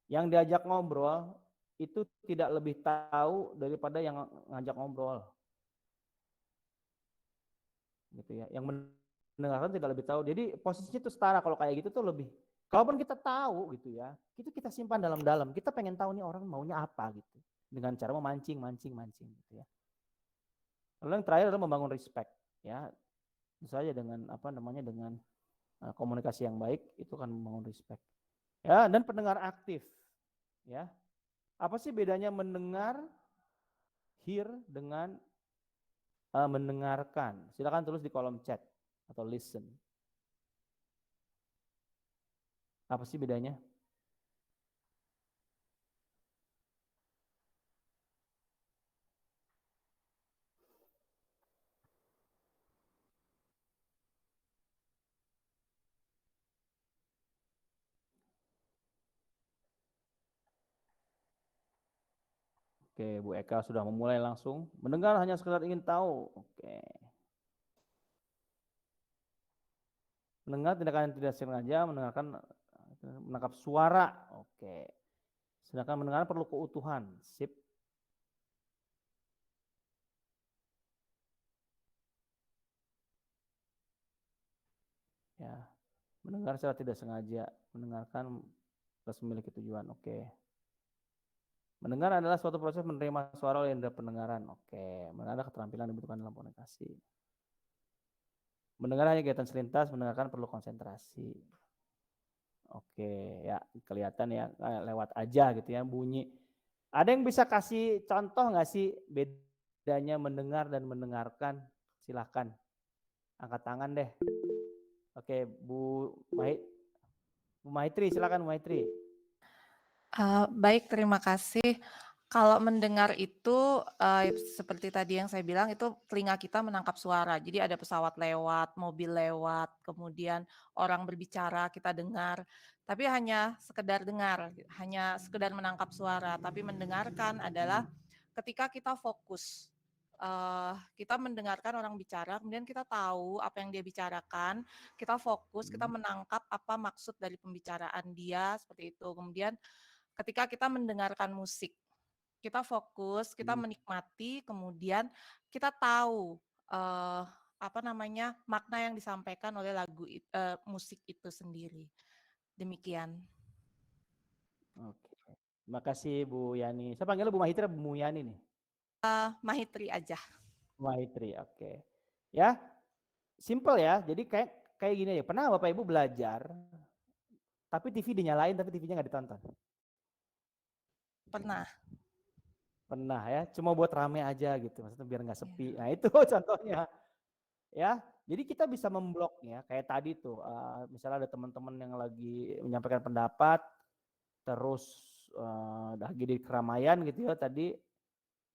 Speaker 1: yang diajak ngobrol itu tidak lebih tahu daripada yang ngajak ngobrol. Gitu ya. Yang mendengarkan tidak lebih tahu. Jadi posisinya itu setara. Kalau kayak gitu tuh lebih. Kalaupun kita tahu gitu ya, itu kita simpan dalam-dalam. Kita pengen tahu nih orang maunya apa gitu. Dengan cara memancing gitu ya. Lalu yang terakhir adalah membangun respect ya. Tentu saja dengan dengan komunikasi yang baik itu kan membangun respect. Ya, dan pendengar aktif. Ya. Apa sih bedanya mendengar, hear dengan mendengarkan? Silakan tulis di kolom chat atau listen. Apa sih bedanya? Oke, Bu Eka sudah memulai langsung. Mendengar hanya sekedar ingin tahu. Oke. Mendengar tindakan tidak sengaja, menangkap suara. Oke. Sedangkan mendengar perlu keutuhan. Sip. Ya. Mendengar secara tidak sengaja, mendengarkan plus memiliki tujuan. Oke. Mendengar adalah suatu proses menerima suara oleh indera pendengaran. Oke. Mendengar keterampilan dibutuhkan dalam komunikasi. Mendengar hanya kegiatan selintas, mendengarkan perlu konsentrasi. Oke, ya kelihatan ya lewat aja gitu ya bunyi. Ada yang bisa kasih contoh nggak sih bedanya mendengar dan mendengarkan? Silahkan, angkat tangan deh. Oke, Bu Maitri, silakan Bu Maitri.
Speaker 10: Baik, terima kasih. Kalau mendengar itu seperti tadi yang saya bilang itu telinga kita menangkap suara. Jadi ada pesawat lewat, mobil lewat, kemudian orang berbicara kita dengar. Tapi hanya sekedar dengar, hanya sekedar menangkap suara. Tapi mendengarkan adalah ketika kita fokus. Kita mendengarkan orang bicara, kemudian kita tahu apa yang dia bicarakan, kita fokus, kita menangkap apa maksud dari pembicaraan dia, seperti itu. Kemudian ketika kita mendengarkan musik, kita fokus, kita menikmati, kemudian kita tahu makna yang disampaikan oleh musik itu sendiri. Demikian.
Speaker 1: Oke, terima kasih Bu Yani. Saya panggilnya Bu Mahitri atau Bu Yani nih?
Speaker 10: Mahitri aja.
Speaker 1: Mahitri, oke. Ya, simple ya. Jadi kayak gini aja. Pernah Bapak Ibu belajar, tapi TV dinyalain, tapi TV-nya nggak ditonton?
Speaker 10: Pernah.
Speaker 1: Pernah ya, cuma buat rame aja gitu, maksudnya biar nggak sepi. Nah itu contohnya. Ya, jadi kita bisa membloknya kayak tadi tuh, misalnya ada teman-teman yang lagi menyampaikan pendapat, terus lagi di keramaian gitu ya tadi,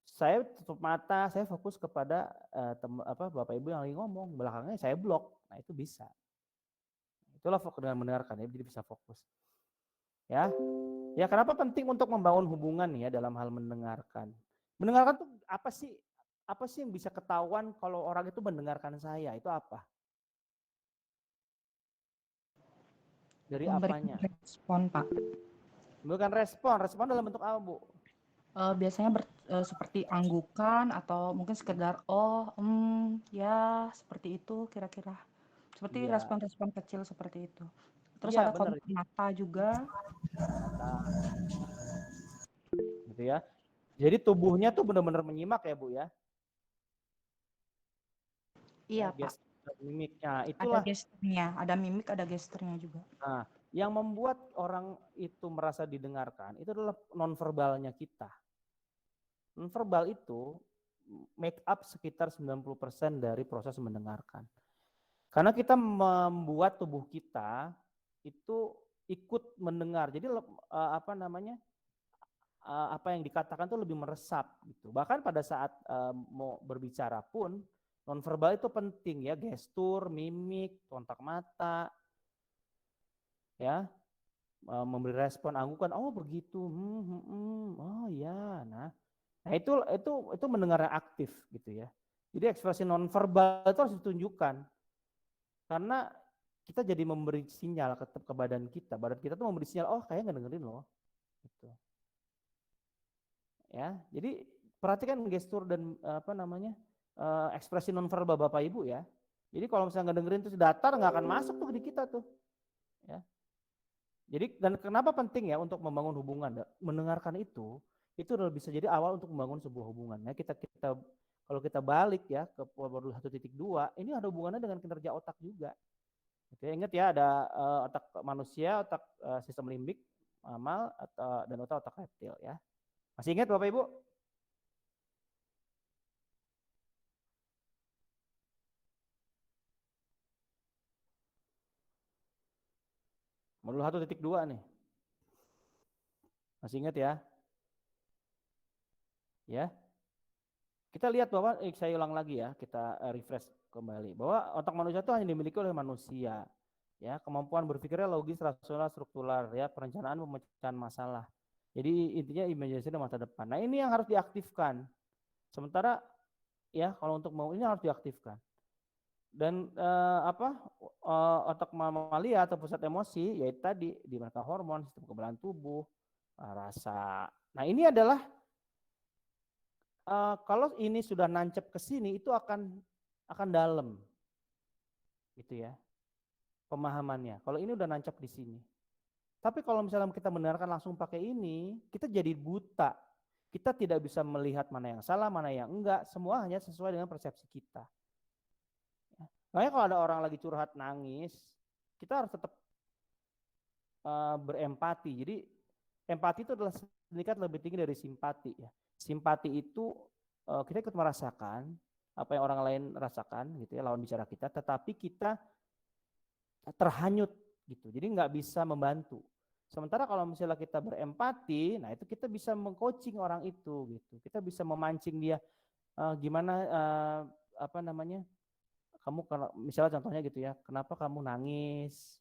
Speaker 1: saya tutup mata, saya fokus kepada Bapak Ibu yang lagi ngomong, belakangnya saya blok. Nah itu bisa. Itulah fokus dengan mendengarkan ya, jadi bisa fokus. Ya. Ya, kenapa penting untuk membangun hubungan ya dalam hal mendengarkan? Mendengarkan tuh apa sih? Apa sih yang bisa ketahuan kalau orang itu mendengarkan saya? Itu apa? Dari
Speaker 11: Memberikan
Speaker 1: apanya?
Speaker 11: respon, Pak.
Speaker 1: Memberikan respon. Respon dalam bentuk apa, Bu?
Speaker 11: Biasanya seperti anggukan atau mungkin sekedar oh, ya seperti itu kira-kira. Seperti
Speaker 1: Iya.
Speaker 11: respon-respon kecil seperti itu. Terus
Speaker 1: Iya,
Speaker 11: ada
Speaker 1: benar.
Speaker 11: kontak mata juga.
Speaker 1: Mata. Gitu ya. Jadi tubuhnya tuh benar-benar menyimak ya, Bu ya.
Speaker 11: Iya,
Speaker 1: Ya,
Speaker 11: Pak.
Speaker 1: mimiknya
Speaker 11: Ada
Speaker 1: itulah.
Speaker 11: gesturnya, ada mimik, ada gesturnya juga.
Speaker 1: Nah, yang membuat orang itu merasa didengarkan itu adalah nonverbalnya kita. Nonverbal itu make up sekitar 90% dari proses mendengarkan. Karena kita membuat tubuh kita itu ikut mendengar. Jadi apa namanya? Apa yang dikatakan tuh lebih meresap gitu. Bahkan pada saat mau berbicara pun nonverbal itu penting ya, gestur, mimik, kontak mata, ya, memberi respon anggukan, oh begitu, oh ya, nah itu mendengar yang aktif gitu ya. Jadi ekspresi nonverbal itu harus ditunjukkan karena kita jadi memberi sinyal ke badan kita tuh memberi sinyal, oh kayaknya nggak dengerin loh, gitu. Ya, jadi perhatikan gestur dan apa namanya ekspresi nonverbal Bapak Ibu ya. Jadi kalau misalnya nggak dengerin terus datar nggak akan masuk tuh di kita tuh. Ya. Jadi dan kenapa penting ya untuk membangun hubungan? Mendengarkan itu udah bisa jadi awal untuk membangun sebuah hubungan. Nah, kita kalau kita balik ya ke Power 1.2, ini ada hubungannya dengan kinerja otak juga. Oke, ingat ya ada otak manusia, otak sistem limbik, mamal dan otak reptil ya. Masih ingat Bapak Ibu? Modul 1.2 nih. Masih ingat ya? Ya. Kita lihat bahwa saya ulang lagi ya, kita refresh kembali bahwa otak manusia itu hanya dimiliki oleh manusia. Ya, kemampuan berpikirnya logis, rasional, struktural, ya, perencanaan, pemecahan masalah. Jadi intinya imajinasi dan masa depan. Nah, ini yang harus diaktifkan. Sementara ya kalau untuk mau ini harus diaktifkan. Dan otak mamalia atau pusat emosi yaitu tadi di mana hormon, sistem kekebalan tubuh, rasa. Nah, ini adalah kalau ini sudah nancep ke sini itu akan dalam, gitu ya, pemahamannya. Kalau ini udah nancep di sini. Tapi kalau misalnya kita mendengarkan langsung pakai ini, kita jadi buta. Kita tidak bisa melihat mana yang salah, mana yang enggak. Semua hanya sesuai dengan persepsi kita. Makanya kalau ada orang lagi curhat nangis, kita harus tetap berempati. Jadi empati itu adalah tingkat lebih tinggi dari simpati ya. Simpati itu kita ikut merasakan apa yang orang lain rasakan gitu ya, lawan bicara kita, tetapi kita terhanyut gitu. Jadi nggak bisa membantu. Sementara kalau misalnya kita berempati, nah itu kita bisa mengcoaching orang itu gitu. Kita bisa memancing dia gimana apa namanya? Kamu kalau misalnya contohnya gitu ya, kenapa kamu nangis?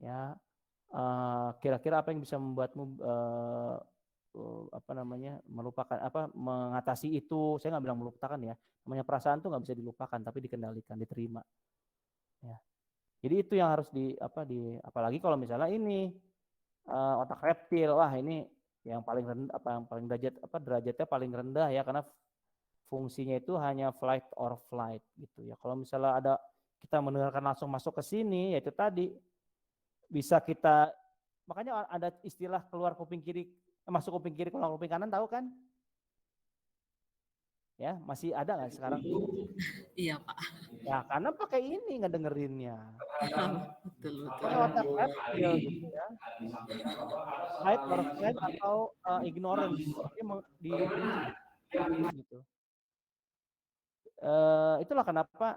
Speaker 1: Ya, kira-kira apa yang bisa membuatmu apa namanya melupakan apa mengatasi itu? Saya nggak bilang melupakan ya, namanya perasaan tuh nggak bisa dilupakan tapi dikendalikan, diterima. Ya, jadi itu yang harus apalagi kalau misalnya ini otak reptil, wah ini yang paling rendah, yang paling derajatnya paling rendah ya karena fungsinya itu hanya flight or flight gitu ya. Kalau misalnya ada kita mendengarkan langsung masuk ke sini, yaitu tadi bisa kita, makanya ada istilah keluar kuping kiri, masuk kuping kiri, keluar kuping kanan, tahu kan? Ya, masih ada nggak sekarang?
Speaker 2: Iya, Pak.
Speaker 1: Ya, karena pakai ini ngedengerinnya.
Speaker 2: Betul.
Speaker 1: Otak reptil gitu ya. Flight or flight atau ignorance, di gitu. Itulah kenapa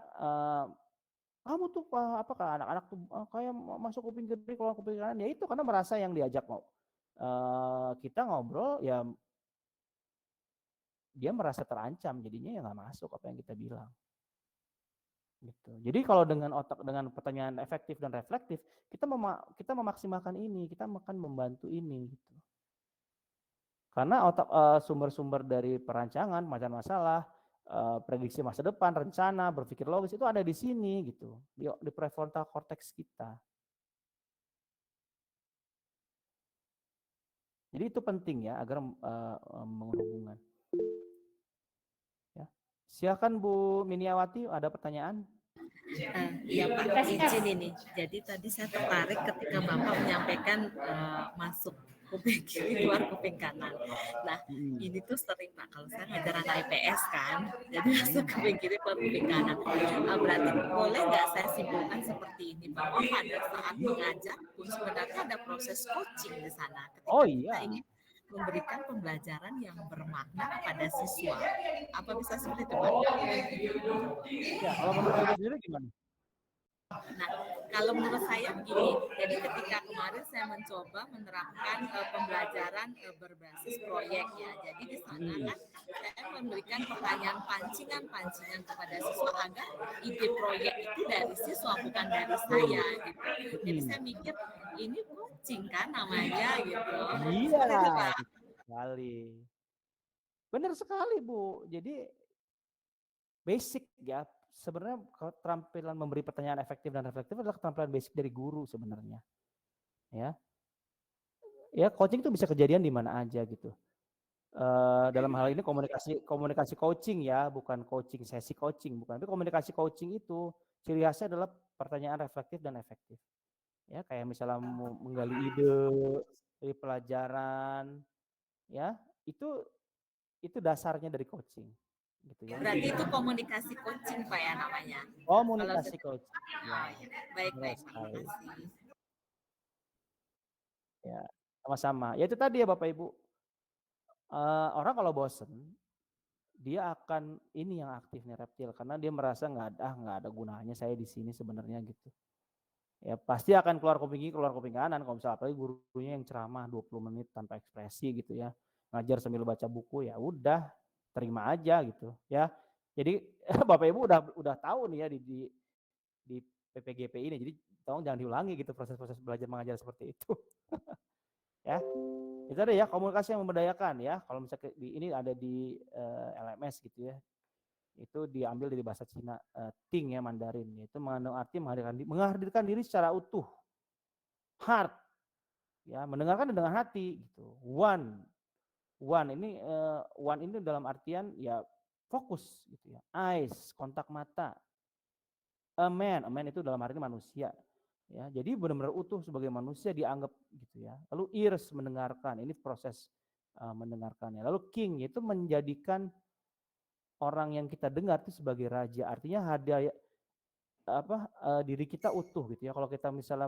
Speaker 1: kamu tuh apakah anak-anak tuh kayak masuk kuping kiri keluar kuping kanan, ya itu karena merasa yang diajak mau kita ngobrol ya dia merasa terancam, jadinya ya nggak masuk apa yang kita bilang. Gitu. Jadi kalau dengan pertanyaan efektif dan reflektif, kita memaksimalkan ini, kita akan membantu ini gitu. Karena sumber-sumber dari perancangan, pemecahan masalah, prediksi masa depan, rencana, berpikir logis itu ada di sini gitu, di prefrontal cortex kita. Jadi itu penting ya agar menghubungkan. Ya. Silakan Bu Miniawati, ada pertanyaan?
Speaker 2: Iya Pak, izin ini. Jadi tadi saya tertarik ketika Bapak menyampaikan masuk kuping kiri, keluar kuping kanan. Nah, ini tuh sering Pak, kalau saya ngajar anak IPS kan, jadi masuk kuping kiri, keluar kuping kanan. Berarti boleh nggak saya simpulkan seperti ini, bahwa pada saat mengajar pun sebenarnya ada proses coaching di sana. Ketika kita ingin memberikan pembelajaran yang bermakna kepada siswa. Apa bisa seperti itu, Pak?
Speaker 1: Ya, kalau menurut Ibu sendiri gimana?
Speaker 2: Nah, kalau menurut saya begini, jadi ketika kemarin saya mencoba menerapkan pembelajaran berbasis proyek ya, jadi di sana kan saya memberikan pertanyaan pancingan kepada siswa agar ide proyek itu dari siswa bukan dari saya gitu. Jadi saya mikir ini coaching kan namanya gitu.
Speaker 1: Iya, sekali. Benar sekali Bu. Jadi basic ya, sebenarnya keterampilan memberi pertanyaan efektif dan reflektif adalah keterampilan basic dari guru sebenarnya. Ya. Ya, coaching itu bisa kejadian di mana aja gitu. Dalam hal ini komunikasi coaching ya, bukan coaching sesi coaching, bukan. Tapi komunikasi coaching itu ciri khasnya adalah pertanyaan reflektif dan efektif. Ya, kayak misalnya menggali ide dari pelajaran, ya itu dasarnya dari coaching. Gitu ya.
Speaker 2: Berarti itu komunikasi coaching Pak ya namanya.
Speaker 1: Komunikasi coaching.
Speaker 2: Ya. Baik, terima kasih.
Speaker 1: Ya, sama-sama. Ya itu tadi ya Bapak Ibu. Orang kalau bosen, dia akan ini yang aktif nih reptil karena dia merasa nggak ada gunanya saya di sini sebenarnya gitu. Ya pasti akan keluar kuping kiri, keluar kuping kanan kalau misalnya apalagi gurunya yang ceramah 20 menit tanpa ekspresi gitu ya. Ngajar sambil baca buku ya udah terima aja gitu ya. Jadi Bapak Ibu udah tahu nih ya di PPGP ini. Jadi tolong jangan diulangi gitu proses-proses belajar mengajar seperti itu. Ya. Itu ada ya komunikasi yang memberdayakan ya. Kalau misalnya ini ada di LMS gitu ya. Itu diambil dari bahasa Cina Ting ya Mandarin. Itu mengandung arti menghadirkan diri secara utuh. Heart. Ya, mendengarkan dengan hati gitu. One ini one ini dalam artian ya fokus gitu ya. Eyes, kontak mata. A man itu dalam arti manusia. Ya, jadi benar-benar utuh sebagai manusia dianggap gitu ya. Lalu ears mendengarkan, ini proses mendengarkannya. Lalu king itu menjadikan orang yang kita dengar itu sebagai raja. Artinya diri kita utuh gitu ya. Kalau kita misalnya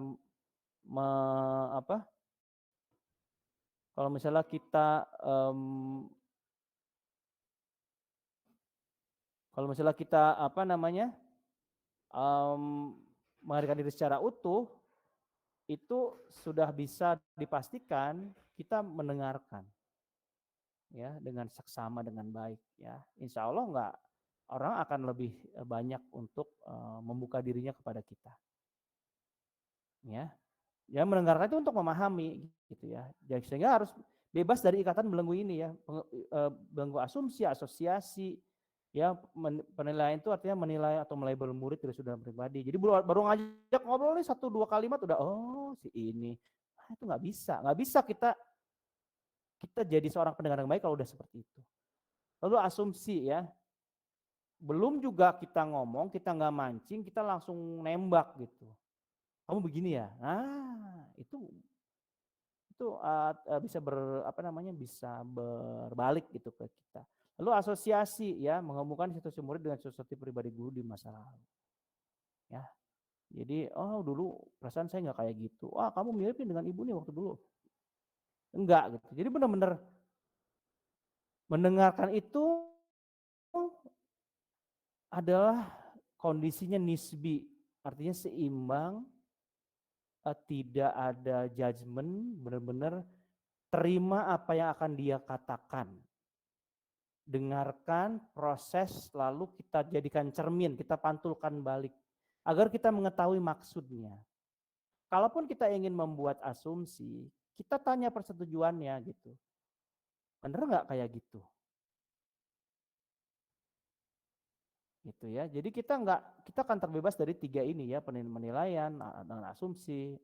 Speaker 1: kalau misalnya kita menghadirkan diri secara utuh, itu sudah bisa dipastikan kita mendengarkan ya dengan seksama dengan baik ya. Insya Allah orang akan lebih banyak untuk membuka dirinya kepada kita. Ya mendengarkan itu untuk memahami gitu ya. Jadi sehingga harus bebas dari ikatan belenggu ini ya, belenggu asumsi, asosiasi, ya penilaian itu artinya menilai atau melabel murid dari sudut pribadi. Jadi baru ngajak ngobrol nih 1-2 kalimat udah si ini. Itu nggak bisa kita jadi seorang pendengar yang baik kalau udah seperti itu. Lalu asumsi ya, belum juga kita ngomong, kita nggak mancing, kita langsung nembak gitu. Kamu begini ya, itu bisa bisa berbalik gitu ke kita. Lalu asosiasi ya, menghubungkan situasi murid dengan situasi pribadi guru di masa lalu. Ya, jadi dulu perasaan saya nggak kayak gitu. Kamu miripin dengan ibu nih waktu dulu. Enggak gitu. Jadi benar-benar mendengarkan itu adalah kondisinya nisbi, artinya seimbang, tidak ada judgement, benar-benar terima apa yang akan dia katakan. dengarkan proses, lalu kita jadikan cermin, kita pantulkan balik agar kita mengetahui maksudnya. Kalaupun kita ingin membuat asumsi, kita tanya persetujuannya gitu. Bener nggak kayak gitu? Gitu ya. Jadi kita akan terbebas dari 3 ini ya, penilaian, dengan asumsi,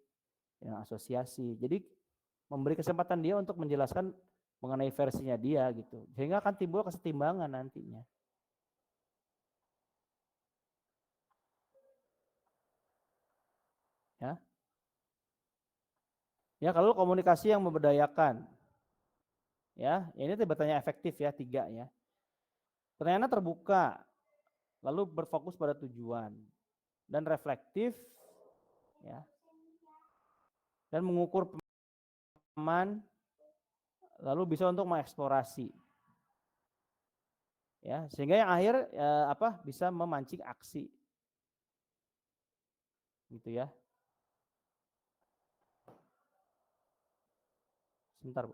Speaker 1: dengan asosiasi. Jadi memberi kesempatan dia untuk menjelaskan mengenai versinya dia gitu. Sehingga akan timbul kesetimbangan nantinya. Ya. Ya, kalau komunikasi yang memberdayakan. Ya, ini bertanya efektif ya, 3 ya. Pertanyaannya terbuka, lalu berfokus pada tujuan dan reflektif ya. Dan mengukur pemahaman, lalu bisa untuk mengeksplorasi. Ya, sehingga yang akhir bisa memancing aksi. Gitu ya. Sebentar, Bu.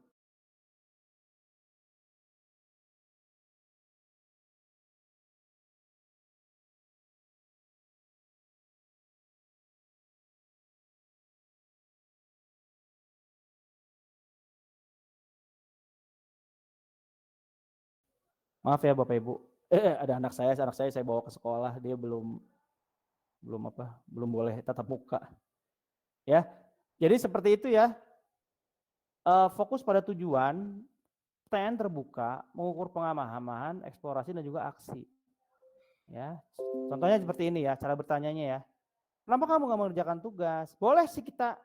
Speaker 1: Maaf ya Bapak Ibu. Ada anak saya bawa ke sekolah, dia belum boleh tatap muka. Ya. Jadi seperti itu ya. Fokus pada tujuan, pertanyaan terbuka, mengukur pengamahan, eksplorasi dan juga aksi. Ya. Contohnya seperti ini ya, cara bertanyanya ya. Kenapa kamu nggak mengerjakan tugas? Boleh sih kita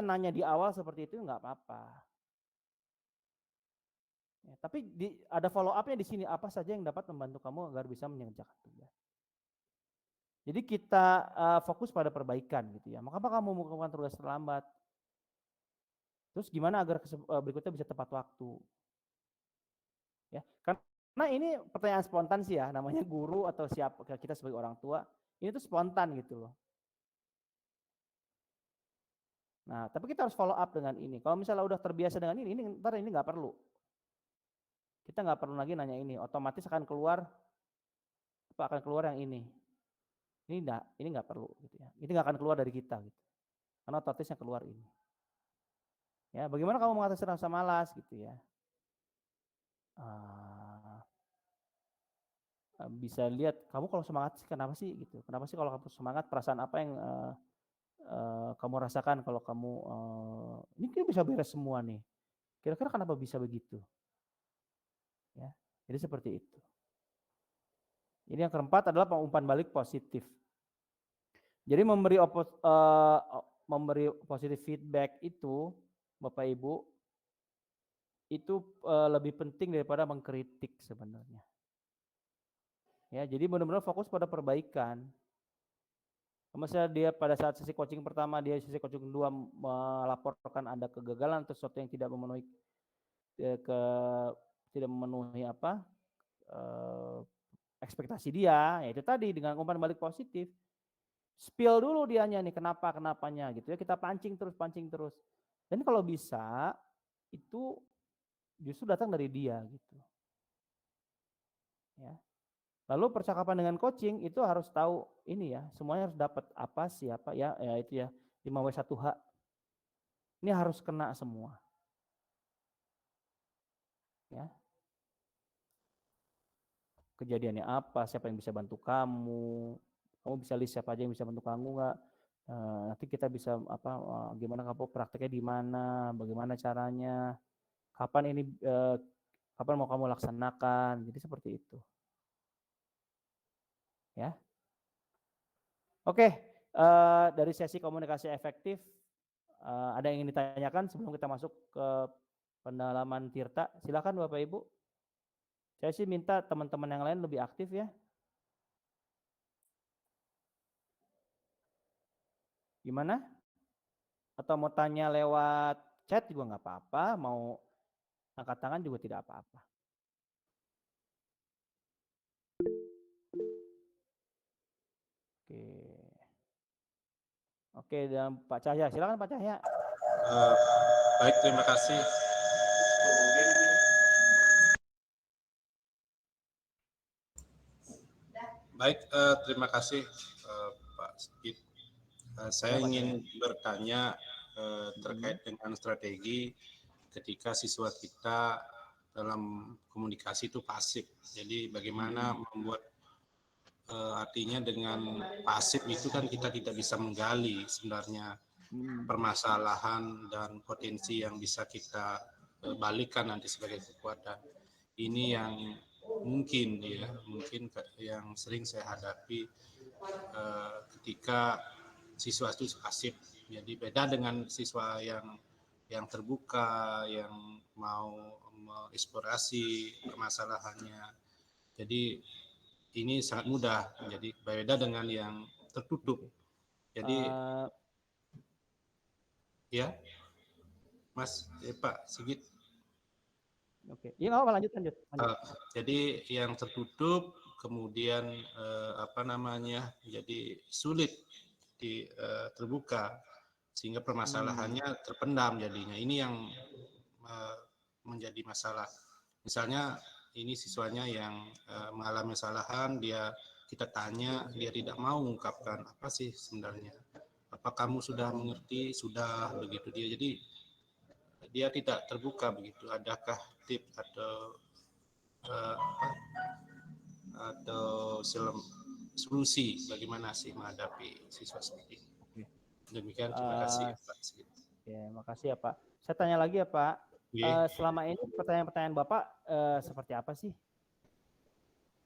Speaker 1: nanya di awal seperti itu, nggak apa-apa. Ya, tapi ada follow up-nya di sini, apa saja yang dapat membantu kamu agar bisa mengerjakan tugas. Jadi kita fokus pada perbaikan gitu ya. Mengapa kamu melakukan tugas terlambat? Terus gimana agar berikutnya bisa tepat waktu? Ya, karena ini pertanyaan spontan sih ya, namanya guru atau siapa kita sebagai orang tua, ini tuh spontan gitu loh. Nah, tapi kita harus follow up dengan ini. Kalau misalnya udah terbiasa dengan ini ntar ini nggak perlu. Kita nggak perlu lagi nanya ini, otomatis akan keluar yang ini. Ini nggak perlu gitu ya. Ini nggak akan keluar dari kita gitu. Karena otomatisnya keluar ini. Ya, bagaimana kamu mengatasi rasa malas gitu ya? Bisa lihat kamu kalau semangat kenapa sih gitu? Kenapa sih kalau kamu semangat, perasaan apa yang kamu rasakan kalau kamu ini kan bisa beres semua nih. Kira-kira kenapa bisa begitu? Ya, jadi seperti itu. Ini yang keempat adalah umpan balik positif. Jadi memberi positif feedback itu, Bapak Ibu, itu lebih penting daripada mengkritik sebenarnya. Ya, jadi benar-benar fokus pada perbaikan. Misalnya dia pada saat sesi coaching pertama, dia sesi coaching kedua melaporkan ada kegagalan atau sesuatu yang tidak memenuhi ekspektasi dia, ya itu tadi dengan umpan balik positif. Spill dulu dianya nih kenapanya gitu ya, kita pancing terus. Dan kalau bisa itu justru datang dari dia gitu. Ya. Lalu percakapan dengan coaching itu harus tahu ini ya, semuanya harus dapat apa siapa ya itu ya 5W1H. Ini harus kena semua. Ya. Kejadiannya apa, siapa yang bisa bantu kamu bisa list siapa aja yang bisa bantu kamu nggak, nanti kita bisa gimana kamu prakteknya di mana, bagaimana caranya, kapan mau kamu laksanakan, jadi seperti itu ya. Oke, dari sesi komunikasi efektif ada yang ingin ditanyakan sebelum kita masuk ke pendalaman Tirta? Silakan Bapak Ibu. Saya sih minta teman-teman yang lain lebih aktif ya. Gimana? Atau mau tanya lewat chat juga nggak apa-apa, mau angkat tangan juga tidak apa-apa. Oke, dan Pak Cahya, silakan Pak Cahya.
Speaker 9: Baik, terima kasih. Baik, terima kasih Pak Sigit. Saya
Speaker 1: Ya, Pak
Speaker 9: ingin bertanya
Speaker 1: Hmm.
Speaker 9: terkait dengan strategi ketika siswa kita dalam komunikasi itu pasif. Jadi bagaimana membuat artinya dengan pasif itu kan kita tidak bisa menggali sebenarnya permasalahan dan potensi yang bisa kita balikan nanti sebagai kekuatan. Ini yang mungkin yang sering saya hadapi ketika siswa itu pasif. Jadi beda dengan siswa yang terbuka, yang mau mengeksplorasi permasalahannya. Jadi ini sangat mudah. Jadi beda dengan yang tertutup. Jadi ya, Mas, Pak Sigit.
Speaker 1: Oke, iya nggak apa, lanjut.
Speaker 9: Jadi yang tertutup, kemudian jadi sulit terbuka, sehingga permasalahannya terpendam jadinya. Ini yang menjadi masalah. Misalnya ini siswanya yang mengalami kesalahan, kita tanya, dia tidak mau mengungkapkan apa sih sebenarnya. Apa kamu sudah mengerti? Sudah, begitu dia. Jadi dia tidak terbuka begitu. Adakah tips atau solusi bagaimana sih menghadapi siswa seperti ini? Demikian, terima kasih Pak.
Speaker 1: Oke, makasih ya Pak. Saya tanya lagi ya Pak. Selama ini pertanyaan-pertanyaan Bapak seperti apa sih?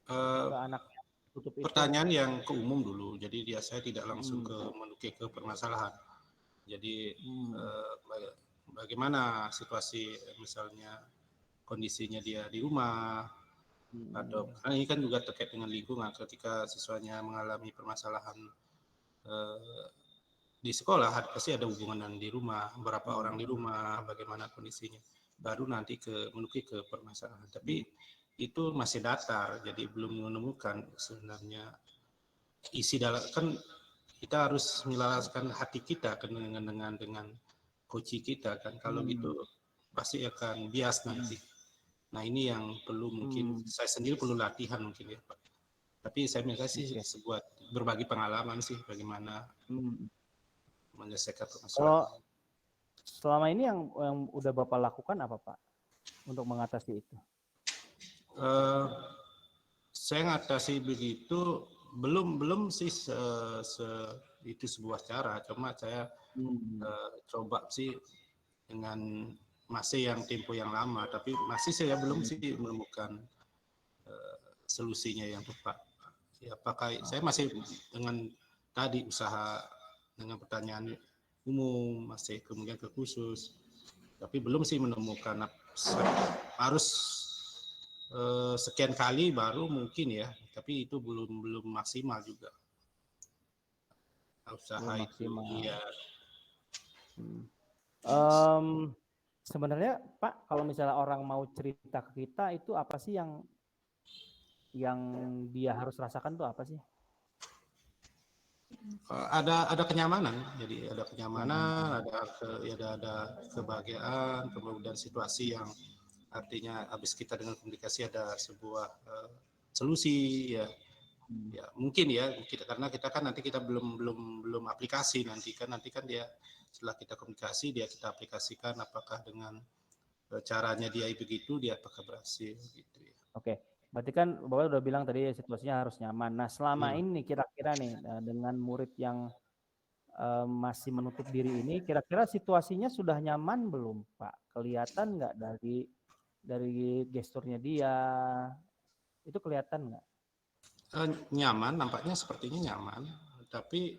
Speaker 1: Ke anak tutup itu?
Speaker 9: Pertanyaan yang ke umum dulu. Jadi saya tidak langsung menukik ke permasalahan. Jadi bagaimana situasi misalnya kondisinya dia di rumah, atau karena ini kan juga terkait dengan lingkungan. Ketika siswanya mengalami permasalahan di sekolah, pasti ada hubungan di rumah, berapa orang di rumah, bagaimana kondisinya, baru nanti menukik ke permasalahan. Tapi itu masih datar, jadi belum menemukan sebenarnya isi dalam. Kan kita harus menyelaraskan hati kita dengan coach kita kan. Kalau gitu pasti akan bias nanti. Nah ini yang perlu mungkin saya sendiri perlu latihan mungkin ya Pak. Tapi saya minta sih sebuah berbagi pengalaman sih bagaimana menyelesaikan permasalahan.
Speaker 1: Kalau selama ini yang udah Bapak lakukan apa Pak untuk mengatasi itu?
Speaker 9: Saya ngatasi begitu belum sih itu sebuah cara. Cuma saya coba sih dengan masih yang tempo yang lama, tapi masih saya belum sih menemukan solusinya yang tepat. Ya, apakah saya masih dengan tadi usaha dengan pertanyaan umum, masih kemudian ke khusus, tapi belum sih menemukan. Harus sekian kali baru mungkin ya, tapi itu belum maksimal juga usaha itu. Iya.
Speaker 1: Sebenarnya Pak, kalau misalnya orang mau cerita ke kita itu apa sih yang dia harus rasakan tuh apa sih?
Speaker 9: Ada kenyamanan, jadi ada kenyamanan, ada kebahagiaan, kemudian situasi yang artinya habis kita dengan komunikasi ada sebuah solusi ya. Ya mungkin ya karena kita kan nanti kita belum aplikasi nanti kan dia setelah kita komunikasi kita aplikasikan apakah dengan caranya dia begitu dia apakah berhasil gitu ya.
Speaker 1: Oke, berarti kan Bapak udah bilang tadi situasinya harus nyaman. Nah selama ini kira-kira nih dengan murid yang masih menutup diri ini, kira-kira situasinya sudah nyaman belum Pak? Kelihatan nggak dari gesturnya dia itu kelihatan nggak?
Speaker 9: Nyaman, nampaknya sepertinya nyaman, tapi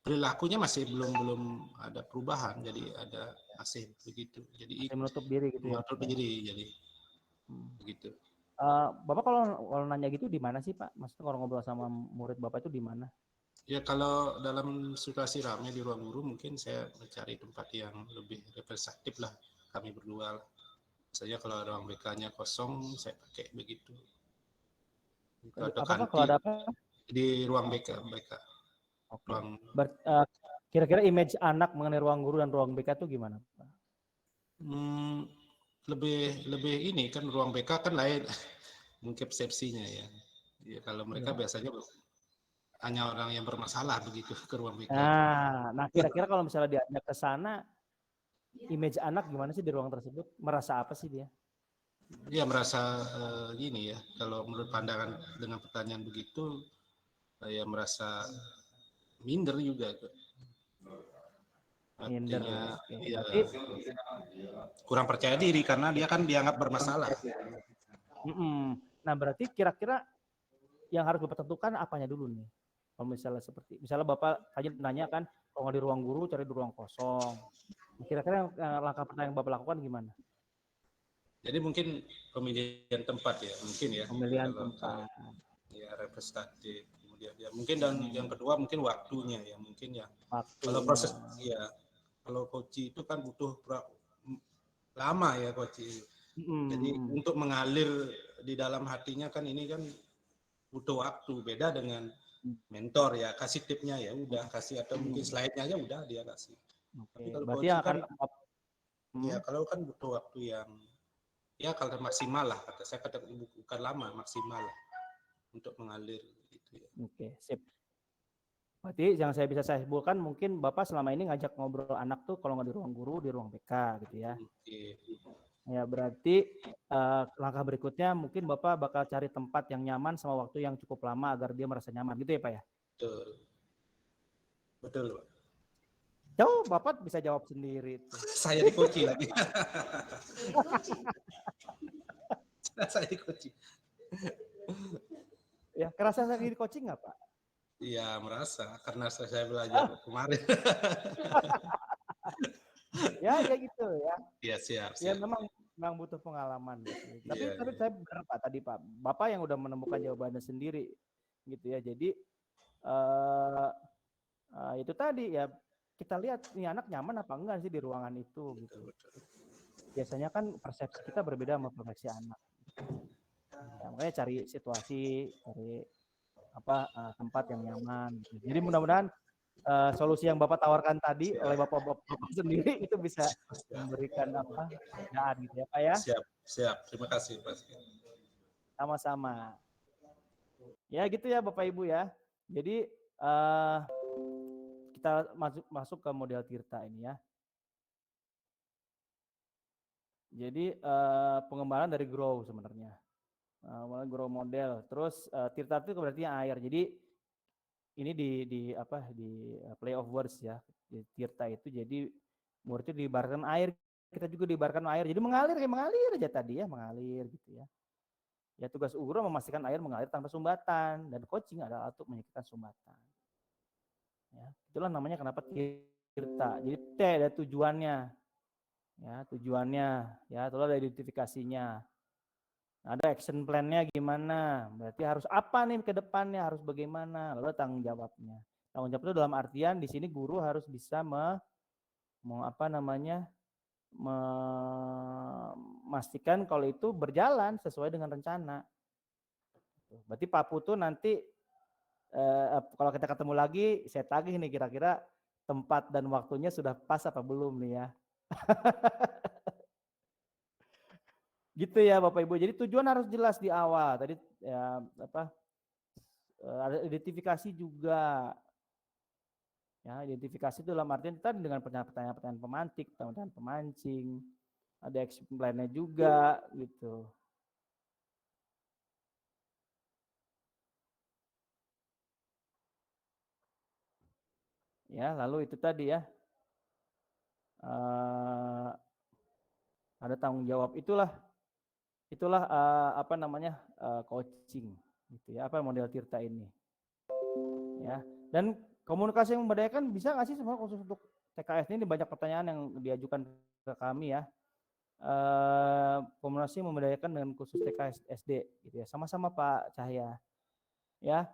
Speaker 9: perilakunya masih belum ada perubahan, jadi masih begitu. Jadi
Speaker 1: masih menutup diri gitu ya?
Speaker 9: Menutup diri, jadi begitu.
Speaker 1: Bapak kalau nanya gitu di mana sih Pak? Maksudnya kalau ngobrol sama murid Bapak itu di mana?
Speaker 9: Ya kalau dalam situasi ramai di ruang guru mungkin saya mencari tempat yang lebih representatif lah, kami berdua lah. Misalnya kalau ruang BK-nya kosong, saya pakai begitu.
Speaker 1: Apa kalau ada apa?
Speaker 9: Di ruang BK.
Speaker 1: Oke. Kira-kira image anak mengenai ruang guru dan ruang BK itu gimana Pak?
Speaker 9: Lebih ini kan ruang BK kan lain mungkin persepsinya ya. Ya, kalau mereka biasanya hanya orang yang bermasalah begitu ke ruang BK.
Speaker 1: Nah kira-kira kalau misalnya diajak ke sana, image anak gimana sih di ruang tersebut? Merasa apa sih dia?
Speaker 9: Dia merasa gini ya, kalau menurut pandangan dengan pertanyaan begitu, saya merasa minder juga.
Speaker 1: Minder.
Speaker 9: Artinya ya,
Speaker 1: Berarti
Speaker 9: kurang percaya diri karena dia kan dianggap bermasalah.
Speaker 1: Nah berarti kira-kira yang harus Bapak tentukan apanya dulu nih? Kalau misalnya Bapak tadi nanya kan, kalau nggak di ruang guru cari di ruang kosong. Kira-kira langkah pertama yang Bapak lakukan gimana?
Speaker 9: Jadi mungkin pemilihan tempat ya, mungkin ya.
Speaker 1: Pemilihan tempat.
Speaker 9: Ya representatif. Kemudian ya mungkin dan yang kedua mungkin waktunya ya, mungkin ya.
Speaker 1: Waktunya.
Speaker 9: Kalau proses ya, kalau coaching itu kan butuh lama ya coaching. Jadi untuk mengalir di dalam hatinya kan ini kan butuh waktu, beda dengan mentor ya, kasih tipnya ya udah kasih, atau mungkin slide-nya aja udah dia kasih. Tapi kalau
Speaker 1: berarti
Speaker 9: coaching
Speaker 1: akan
Speaker 9: kan ya kalau kan butuh waktu yang ya kalau maksimal lah, saya kata bukan lama, maksimal lah untuk mengalir gitu ya.
Speaker 1: Oke, sip. Berarti yang saya simpulkan mungkin Bapak selama ini ngajak ngobrol anak tuh kalau nggak di ruang guru, di ruang BK gitu ya. Ya berarti langkah berikutnya mungkin Bapak bakal cari tempat yang nyaman sama waktu yang cukup lama agar dia merasa nyaman gitu ya Pak ya?
Speaker 9: Betul. Betul Pak.
Speaker 1: Jauh Bapak bisa jawab sendiri.
Speaker 9: Saya di coaching lagi. Saya di coaching.
Speaker 1: Ya kerasa saya di coaching nggak Pak?
Speaker 9: Iya merasa karena saya belajar kemarin.
Speaker 1: Ya gitu ya.
Speaker 9: Iya siap.
Speaker 1: Ya memang butuh pengalaman. Gitu. Tapi saya benar Pak tadi Pak, Bapak yang udah menemukan jawabannya sendiri gitu ya. Jadi itu tadi ya kita lihat nih anak nyaman apa enggak sih di ruangan itu gitu. Biasanya kan persepsi kita berbeda sama persepsi anak. Ya, makanya cari situasi, cari tempat yang nyaman. Gitu. Jadi mudah-mudahan solusi yang Bapak tawarkan tadi oleh Bapak sendiri itu bisa memberikan perbedaan gitu ya Pak ya.
Speaker 9: Siap. Terima kasih Pak.
Speaker 1: Sama-sama. Ya gitu ya Bapak Ibu ya. Jadi kita masuk ke model Tirta ini ya. Jadi pengembangan dari grow sebenarnya. Grow model. Terus Tirta itu berarti air. Jadi ini di play of words ya. Di Tirta itu jadi muridnya diibaratkan air, kita juga diibaratkan air. Jadi mengalir aja tadi ya, mengalir gitu ya. Ya tugas guru memastikan air mengalir tanpa sumbatan, dan coaching adalah untuk menyingkirkan sumbatan. Ya, itulah namanya kenapa Tirta. Jadi T ada tujuannya. Ya, tujuannya ya, terus ada identifikasinya. Ada action plan-nya gimana? Berarti harus apa nih ke depannya, harus bagaimana? Lalu tanggung jawabnya. Tanggung jawab itu dalam artian di sini guru harus bisa memastikan kalau itu berjalan sesuai dengan rencana. Berarti Pak Putu nanti kalau kita ketemu lagi, saya tagih nih kira-kira tempat dan waktunya sudah pas apa belum nih ya. Gitu ya Bapak Ibu. Jadi tujuan harus jelas di awal. Tadi ya ada identifikasi juga. Ya, identifikasi itu dalam artian tadi dengan pertanyaan-pertanyaan pemantik, pertanyaan pemancing. Ada action plan-nya juga gitu. Ya, lalu itu tadi ya. Ada tanggung jawab, itulah coaching gitu ya, model Tirta ini ya. Dan komunikasi yang memberdayakan bisa nggak sih semua khusus untuk TKS ini? Banyak pertanyaan yang diajukan ke kami ya. Komunikasi memberdayakan dengan khusus TKS SD gitu ya, sama-sama Pak Cahya ya.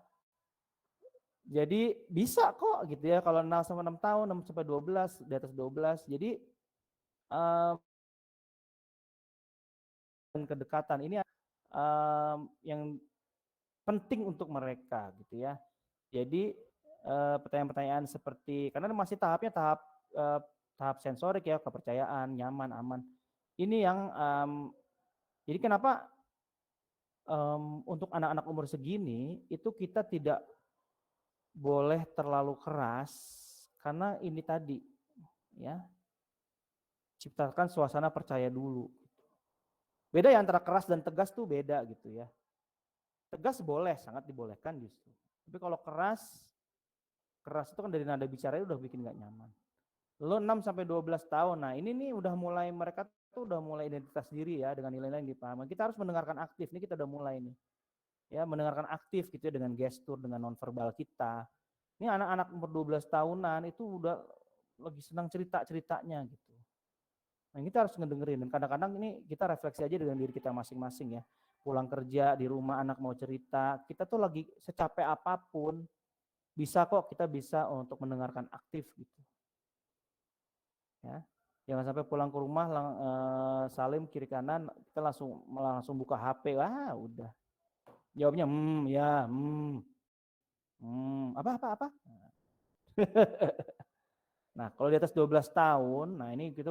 Speaker 1: Jadi bisa kok gitu ya, kalau 0 sampai 6 tahun, 6 sampai 12, di atas 12. Jadi kedekatan ini yang penting untuk mereka gitu ya. Jadi pertanyaan-pertanyaan seperti, karena masih tahapnya tahap sensorik ya, kepercayaan, nyaman, aman. Ini yang jadi kenapa untuk anak-anak umur segini itu kita tidak boleh terlalu keras karena ini tadi ya, ciptakan suasana percaya dulu. Beda ya antara keras dan tegas tuh beda gitu ya. Tegas boleh, sangat dibolehkan justru. Tapi kalau keras itu kan dari nada bicaranya udah bikin gak nyaman. Lo 6 sampai 12 tahun. Nah, ini nih udah mulai mereka tuh udah mulai identitas diri ya dengan nilai-nilai yang dipahami. Kita harus mendengarkan aktif. Ini kita udah mulai nih. Ya, mendengarkan aktif gitu ya dengan gestur, dengan nonverbal kita. Ini anak-anak umur 12 tahunan itu udah lagi senang cerita-ceritanya gitu. Nah, kita harus ngedengerin dan kadang-kadang ini kita refleksi aja dengan diri kita masing-masing ya. Pulang kerja di rumah anak mau cerita, kita tuh lagi secapek apapun bisa kok kita bisa untuk mendengarkan aktif gitu. Ya. Jangan sampai pulang ke rumah salim kiri kanan kita langsung buka HP. Wah, udah. Jawabnya ya, apa. Nah, kalau di atas 12 tahun, nah ini dia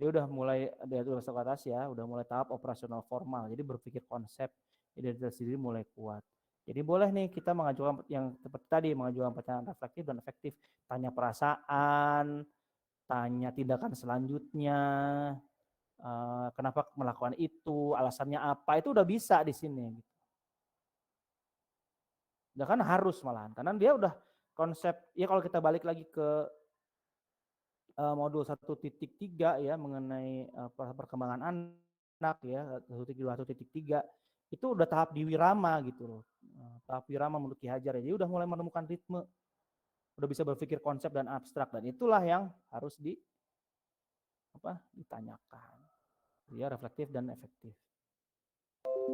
Speaker 1: udah mulai di atas ke atas ya, udah mulai tahap operasional formal. Jadi berpikir konsep identitas diri mulai kuat. Jadi boleh nih kita mengajukan yang seperti tadi, mengajukan pertanyaan reflektif dan efektif. Tanya perasaan, tanya tindakan selanjutnya, kenapa melakukan itu, alasannya apa, itu udah bisa di sini. Udah kan harus malahan, karena dia udah konsep, ya kalau kita balik lagi ke modul 1.3 ya mengenai perkembangan anak ya 1.2 1.3 itu udah tahap di Wirama gitu loh, tahap Wirama menurut Ki Hajar ya. Jadi udah mulai menemukan ritme, udah bisa berpikir konsep dan abstrak dan itulah yang harus ditanyakan ya, reflektif dan efektif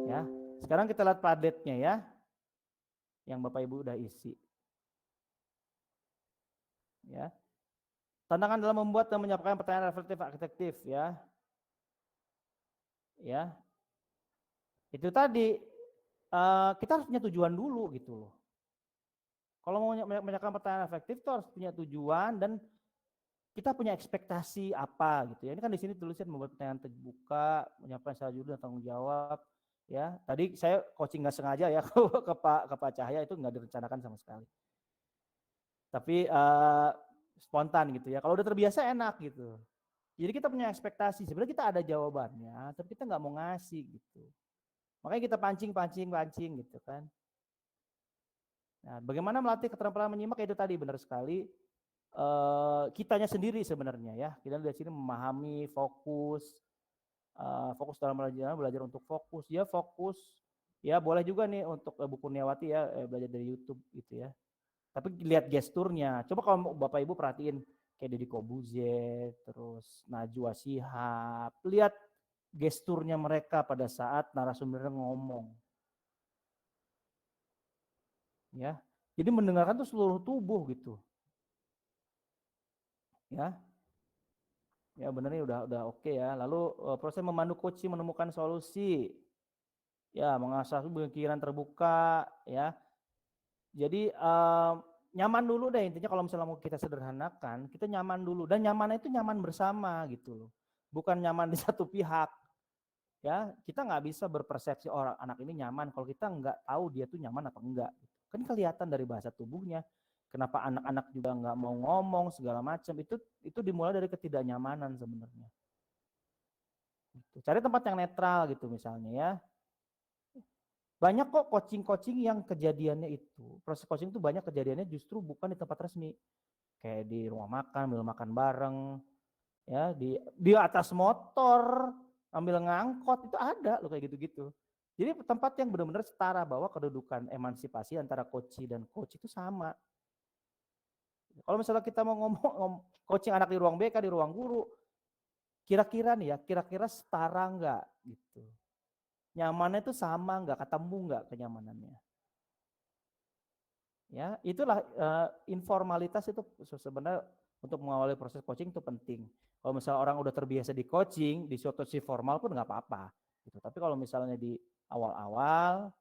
Speaker 1: ya. Sekarang kita lihat padletnya ya yang Bapak Ibu udah isi ya. Tantangan dalam membuat dan menyampaikan pertanyaan reflektif efektif ya. Ya. Itu tadi kita harus punya tujuan dulu gitu loh. Kalau mau menyampaikan pertanyaan efektif itu harus punya tujuan dan kita punya ekspektasi apa gitu ya. Ini kan di sini tulisnya membuat pertanyaan terbuka, menyampaikan secara jujur dan tanggung jawab ya. Tadi saya coaching nggak sengaja ya ke Pak Cahya itu nggak direncanakan sama sekali. Tapi spontan gitu ya. Kalau udah terbiasa enak gitu. Jadi kita punya ekspektasi. Sebenarnya kita ada jawabannya, tapi kita nggak mau ngasih gitu. Makanya kita pancing gitu kan. Nah, bagaimana melatih keterampilan menyimak itu tadi benar sekali. Kitanya sendiri sebenarnya ya. Kita dari sini memahami fokus dalam belajar untuk fokus. Ya fokus. Ya boleh juga nih untuk Bu Kurniawati ya belajar dari YouTube gitu ya. Tapi lihat gesturnya. Coba kalau Bapak Ibu perhatiin kayak Deddy Kobuzier, terus Najwa Shihab, lihat gesturnya mereka pada saat narasumbernya ngomong. Ya. Jadi mendengarkan tuh seluruh tubuh gitu. Ya. Ya benar nih udah oke ya. Lalu proses memandu coaching menemukan solusi. Ya, mengasah pikiran terbuka ya. Jadi nyaman dulu deh intinya kalau misalnya mau kita sederhanakan, kita nyaman dulu dan nyaman itu nyaman bersama gitu loh. Bukan nyaman di satu pihak. Ya, kita nggak bisa berpersepsi orang anak ini nyaman kalau kita nggak tahu dia tuh nyaman apa enggak. Kan kelihatan dari bahasa tubuhnya. Kenapa anak-anak juga nggak mau ngomong segala macam itu dimulai dari ketidaknyamanan sebenarnya. Cari tempat yang netral gitu misalnya ya. Banyak kok coaching-coaching yang kejadiannya itu, proses coaching itu banyak kejadiannya justru bukan di tempat resmi. Kayak di rumah makan, ambil makan bareng, ya di atas motor, ambil ngangkot, itu ada loh kayak gitu-gitu. Jadi tempat yang benar-benar setara bahwa kedudukan emansipasi antara coach dan coach itu sama. Kalau misalnya kita mau ngomong coaching anak di ruang BK, di ruang guru, kira-kira nih ya, kira-kira setara enggak gitu. Nyamannya itu sama enggak, ketemu enggak kenyamanannya. Ya, itulah informalitas itu sebenarnya untuk mengawali proses coaching itu penting. Kalau misalnya orang udah terbiasa di coaching, di suatu si formal pun nggak apa-apa. Gitu. Tapi kalau misalnya di awal-awal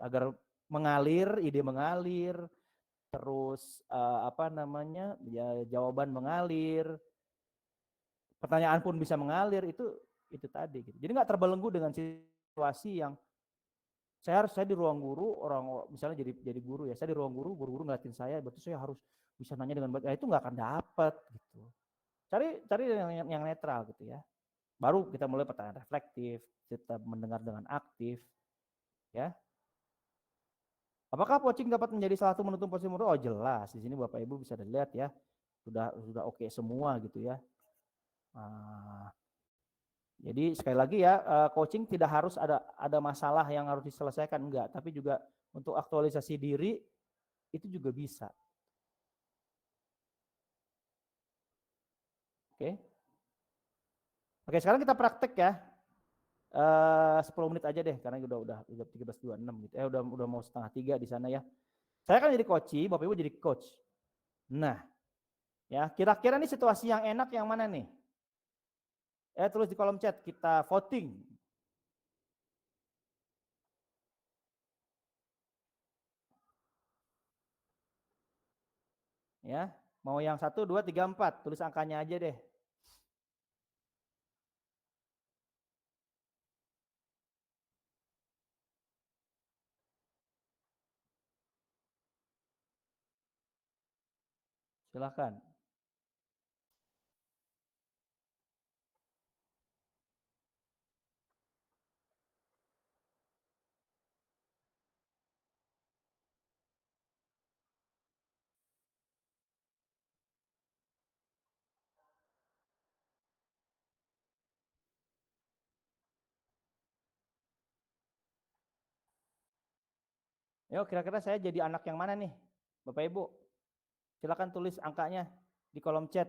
Speaker 1: agar mengalir, ide mengalir, terus jawaban mengalir, pertanyaan pun bisa mengalir itu tadi. Gitu. Jadi nggak terbelenggu dengan situasi yang Saya di ruang guru, orang misalnya jadi guru ya, saya di ruang guru ngeliatin saya, berarti saya harus bisa nanya dengan baik. Itu nggak akan dapat gitu. Cari yang netral gitu ya. Baru kita mulai pertanyaan reflektif, kita mendengar dengan aktif, ya. Apakah coaching dapat menjadi salah satu menutup posisi murid? Oh jelas, di sini Bapak Ibu bisa dilihat ya, sudah oke semua gitu ya. Jadi sekali lagi ya, coaching tidak harus ada masalah yang harus diselesaikan, enggak, tapi juga untuk aktualisasi diri itu juga bisa. Oke. Oke, sekarang kita praktek ya. 10 menit aja deh karena udah 13.26 gitu. Udah mau setengah 3 di sana ya. Saya kan jadi coach, Bapak Ibu jadi coach. Nah, ya kira-kira nih situasi yang enak yang mana nih? Tulis di kolom chat, kita voting. Ya, mau yang 1, 2, 3, 4, tulis angkanya aja deh. Silakan. Yuk, kira-kira saya jadi anak yang mana nih, Bapak Ibu? Silakan tulis angkanya di kolom chat.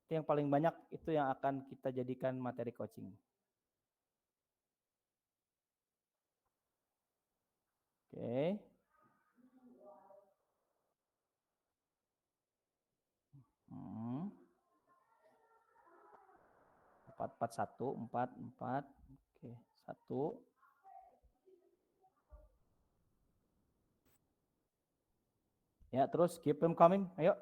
Speaker 1: Itu yang paling banyak itu yang akan kita jadikan materi coaching. Oke. Hmm. 4, 4, 1, 4, 4. Oke, 1. Ya, terus keep them coming. Ayo.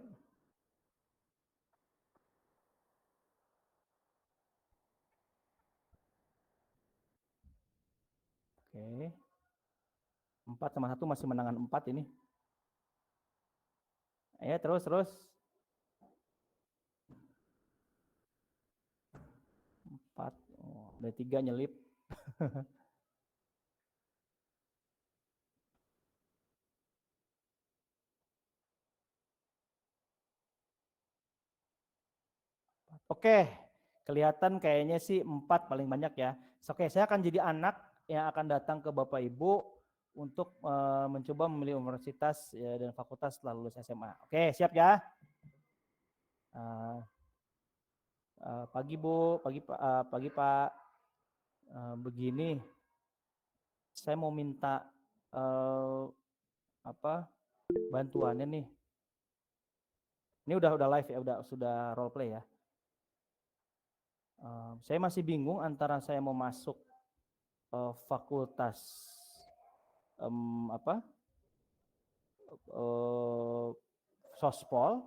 Speaker 1: Oke. 4 sama 1 masih menangan 4 ini. Ayo terus. 4. Oh, ada 3 nyelip. Oke, kelihatan kayaknya sih 4 paling banyak ya. Oke, saya akan jadi anak yang akan datang ke Bapak Ibu untuk mencoba memilih universitas ya, dan fakultas setelah lulus SMA. Oke, siap ya? Pagi Bu, pagi Pak. Begini, saya mau minta bantuannya nih. Ini udah live ya, sudah role play ya. Saya masih bingung antara saya mau masuk fakultas sospol,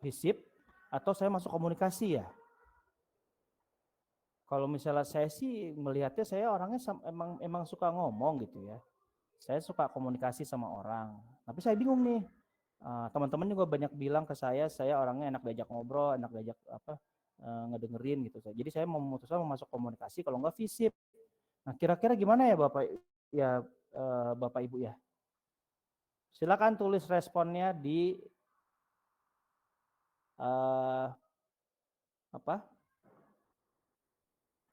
Speaker 1: FISIP, atau saya masuk komunikasi ya. Kalau misalnya saya sih melihatnya saya orangnya emang suka ngomong gitu ya. Saya suka komunikasi sama orang. Tapi saya bingung nih. Teman-teman juga banyak bilang ke saya orangnya enak diajak ngobrol, enak diajak ngedengerin gitu. Jadi saya memutuskan mau masuk komunikasi kalau enggak FISIP. Nah, kira-kira gimana ya Bapak Ibu ya? Silakan tulis responnya di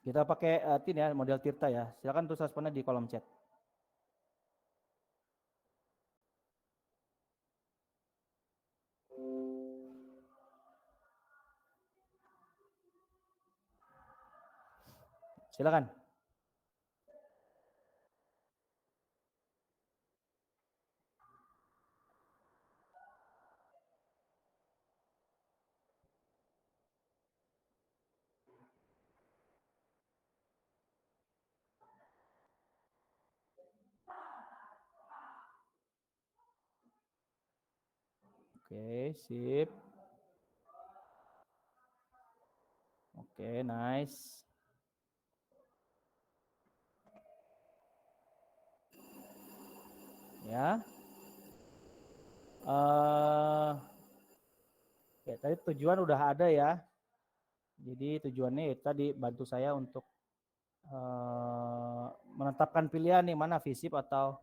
Speaker 1: kita pakai tin ya, model Tirta ya. Silakan tulis responnya di kolom chat. Silakan. Oke, sip. Oke, nice. Ya. Ya tadi tujuan udah ada ya. Jadi tujuannya itu tadi bantu saya untuk menetapkan pilihan nih mana FISIP atau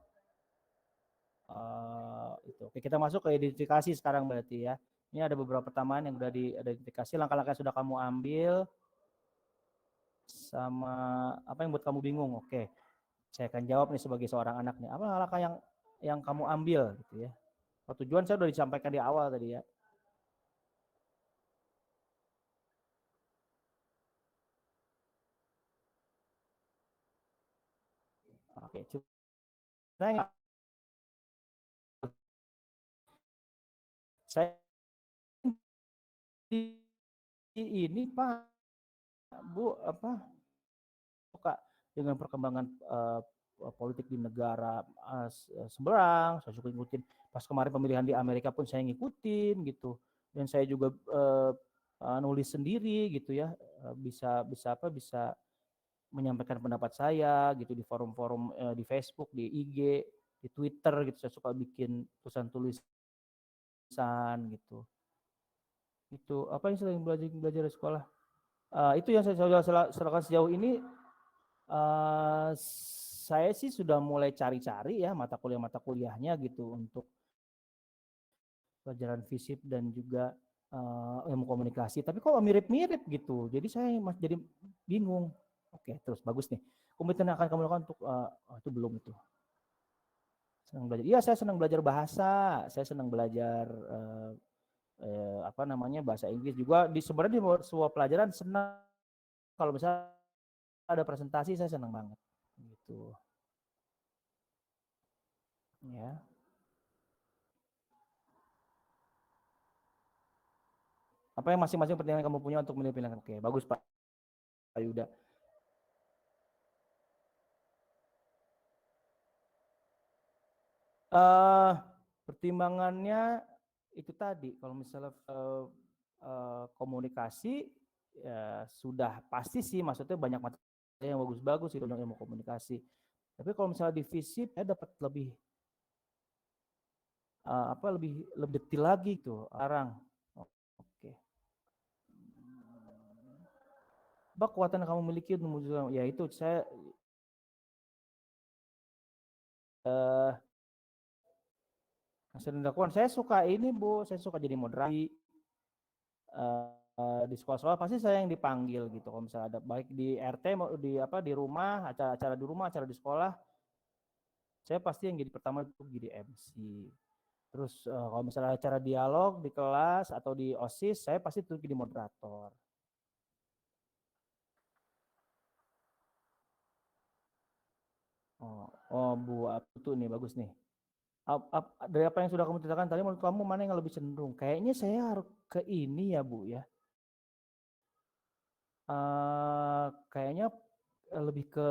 Speaker 1: itu. Oke, kita masuk ke identifikasi sekarang berarti ya. Ini ada beberapa pertanyaan yang udah diidentifikasi, langkah-langkah yang sudah kamu ambil sama apa yang buat kamu bingung. Oke. Saya akan jawab nih sebagai seorang anak nih. Apa langkah yang kamu ambil gitu ya. Tujuan saya udah disampaikan di awal tadi ya. Oke, saya ini Pak Bu suka dengan perkembangan politik di negara seberang, saya suka ngikutin. Pas kemarin pemilihan di Amerika pun saya ngikutin gitu. Dan saya juga nulis sendiri gitu ya, bisa menyampaikan pendapat saya gitu di forum-forum di Facebook, di IG, di Twitter gitu. Saya suka bikin tulisan gitu. Itu apa yang sering belajar di sekolah? Itu yang saya lakukan sejauh ini. Saya sih sudah mulai cari-cari ya mata kuliahnya gitu untuk pelajaran FISIP dan juga ilmu komunikasi. Tapi kok mirip-mirip gitu. Jadi saya masih jadi bingung. Oke, terus bagus nih. Komitmen yang akan kamu lakukan untuk itu belum itu. Senang belajar. Iya, saya senang belajar bahasa. Saya senang belajar bahasa Inggris juga. Sebenarnya di sebuah pelajaran senang kalau misalnya ada presentasi saya senang banget gitu. Ya. Apa yang masing-masing pertanyaan kamu punya untuk memilih pilihan? Oke, bagus Pak Yuda. Pertimbangannya itu tadi, kalau misalnya komunikasi ya sudah pasti sih, maksudnya banyak materi yang bagus-bagus itu ilmu komunikasi. Tapi kalau misalnya di FISIP saya dapat lebih lebih detail lagi tuh sekarang. Oke. Apa kekuatan yang kamu miliki untuk mewujudkan? Ya itu saya sering dilakukan. Saya suka ini Bu, saya suka jadi moderasi di sekolah-sekolah pasti saya yang dipanggil gitu. Kalau misalnya ada baik di RT di rumah, acara-acara di rumah, acara di sekolah, saya pasti yang jadi pertama untuk jadi MC. Terus kalau misalnya acara dialog di kelas atau di OSIS, saya pasti tuh jadi moderator. Bu, itu nih bagus nih. Dari apa yang sudah kamu ceritakan tadi, menurut kamu mana yang lebih cenderung? Kayaknya saya harus ke ini ya Bu ya. Kayaknya lebih ke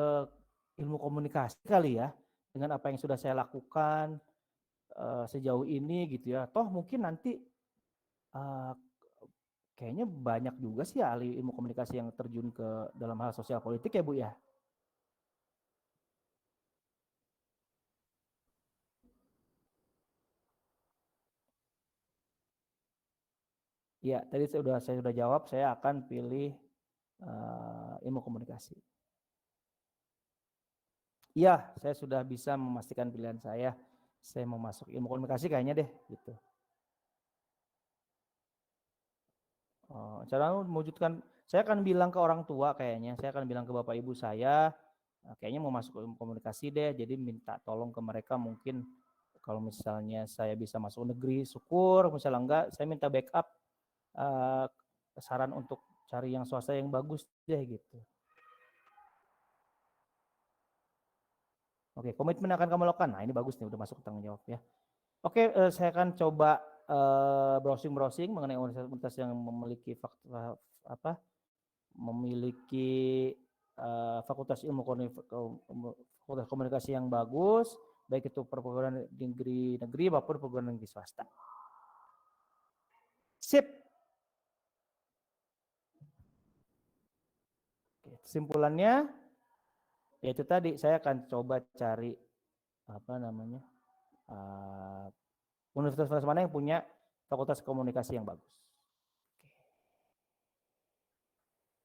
Speaker 1: ilmu komunikasi kali ya, dengan apa yang sudah saya lakukan sejauh ini gitu ya. Toh mungkin nanti kayaknya banyak juga sih ahli ilmu komunikasi yang terjun ke dalam hal sosial politik ya Bu ya. Iya, tadi saya sudah jawab, saya akan pilih ilmu komunikasi. Iya, saya sudah bisa memastikan pilihan saya. Saya mau masuk ilmu komunikasi kayaknya deh gitu. Cara mewujudkan, saya akan bilang ke orang tua kayaknya, saya akan bilang ke bapak ibu saya, kayaknya mau masuk ilmu komunikasi deh, jadi minta tolong ke mereka mungkin kalau misalnya saya bisa masuk negeri, syukur, misalnya enggak, saya minta backup saran untuk cari yang swasta yang bagus deh gitu. Oke, komitmen akan kamu lakukan. Nah, ini bagus nih, udah masuk ke tanggung jawab ya. Oke, saya akan coba browsing mengenai universitas yang memiliki fakultas ilmu fakultas komunikasi yang bagus, baik itu perguruan tinggi negeri maupun perguruan tinggi swasta. Sip. Oke, kesimpulannya yaitu tadi saya akan coba cari Universitas mana yang punya fakultas komunikasi yang bagus.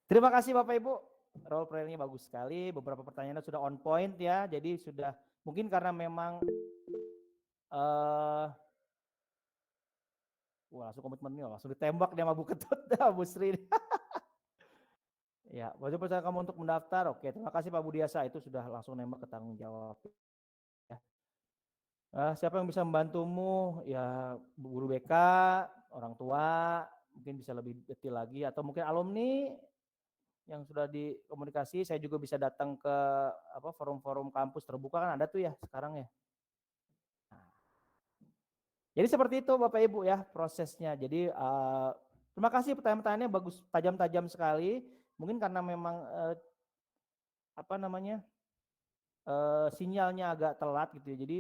Speaker 1: Terima kasih Bapak Ibu, role playnya bagus sekali, beberapa pertanyaannya sudah on point ya, jadi sudah mungkin karena memang langsung komitmen nih, langsung ditembak dia sama Bu Ketut, Bu Sri. Ya, wajib percaya kamu untuk mendaftar. Oke, terima kasih Pak Budiasa, itu sudah langsung nembak ke tanggung jawab. Ya. Siapa yang bisa membantumu? Ya, guru BK, orang tua, mungkin bisa lebih detail lagi, atau mungkin alumni yang sudah dikomunikasi. Saya juga bisa datang ke forum-forum kampus terbuka kan ada tuh ya sekarang ya. Nah, jadi seperti itu Bapak Ibu ya prosesnya. Jadi terima kasih pertanyaan-pertanyaannya bagus, tajam-tajam sekali. Mungkin karena memang sinyalnya agak telat gitu ya. Jadi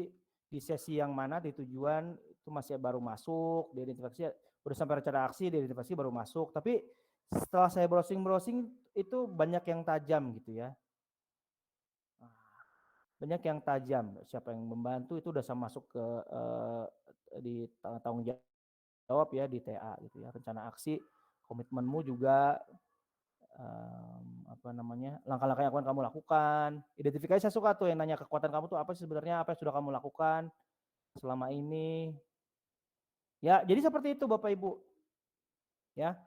Speaker 1: di sesi yang mana di tujuan itu masih baru masuk, di identifikasi udah sampai rencana aksi, di identifikasi baru masuk. Tapi setelah saya browsing itu banyak yang tajam gitu ya. Banyak yang tajam. Siapa yang membantu itu udah sama masuk ke di tanggung jawab ya di TA gitu ya. Rencana aksi, komitmenmu juga langkah-langkah yang akan kamu lakukan. Identifikasi saya suka tuh yang nanya kekuatan kamu tuh apa sih sebenarnya, apa yang sudah kamu lakukan selama ini. Ya, jadi seperti itu Bapak Ibu. Ya.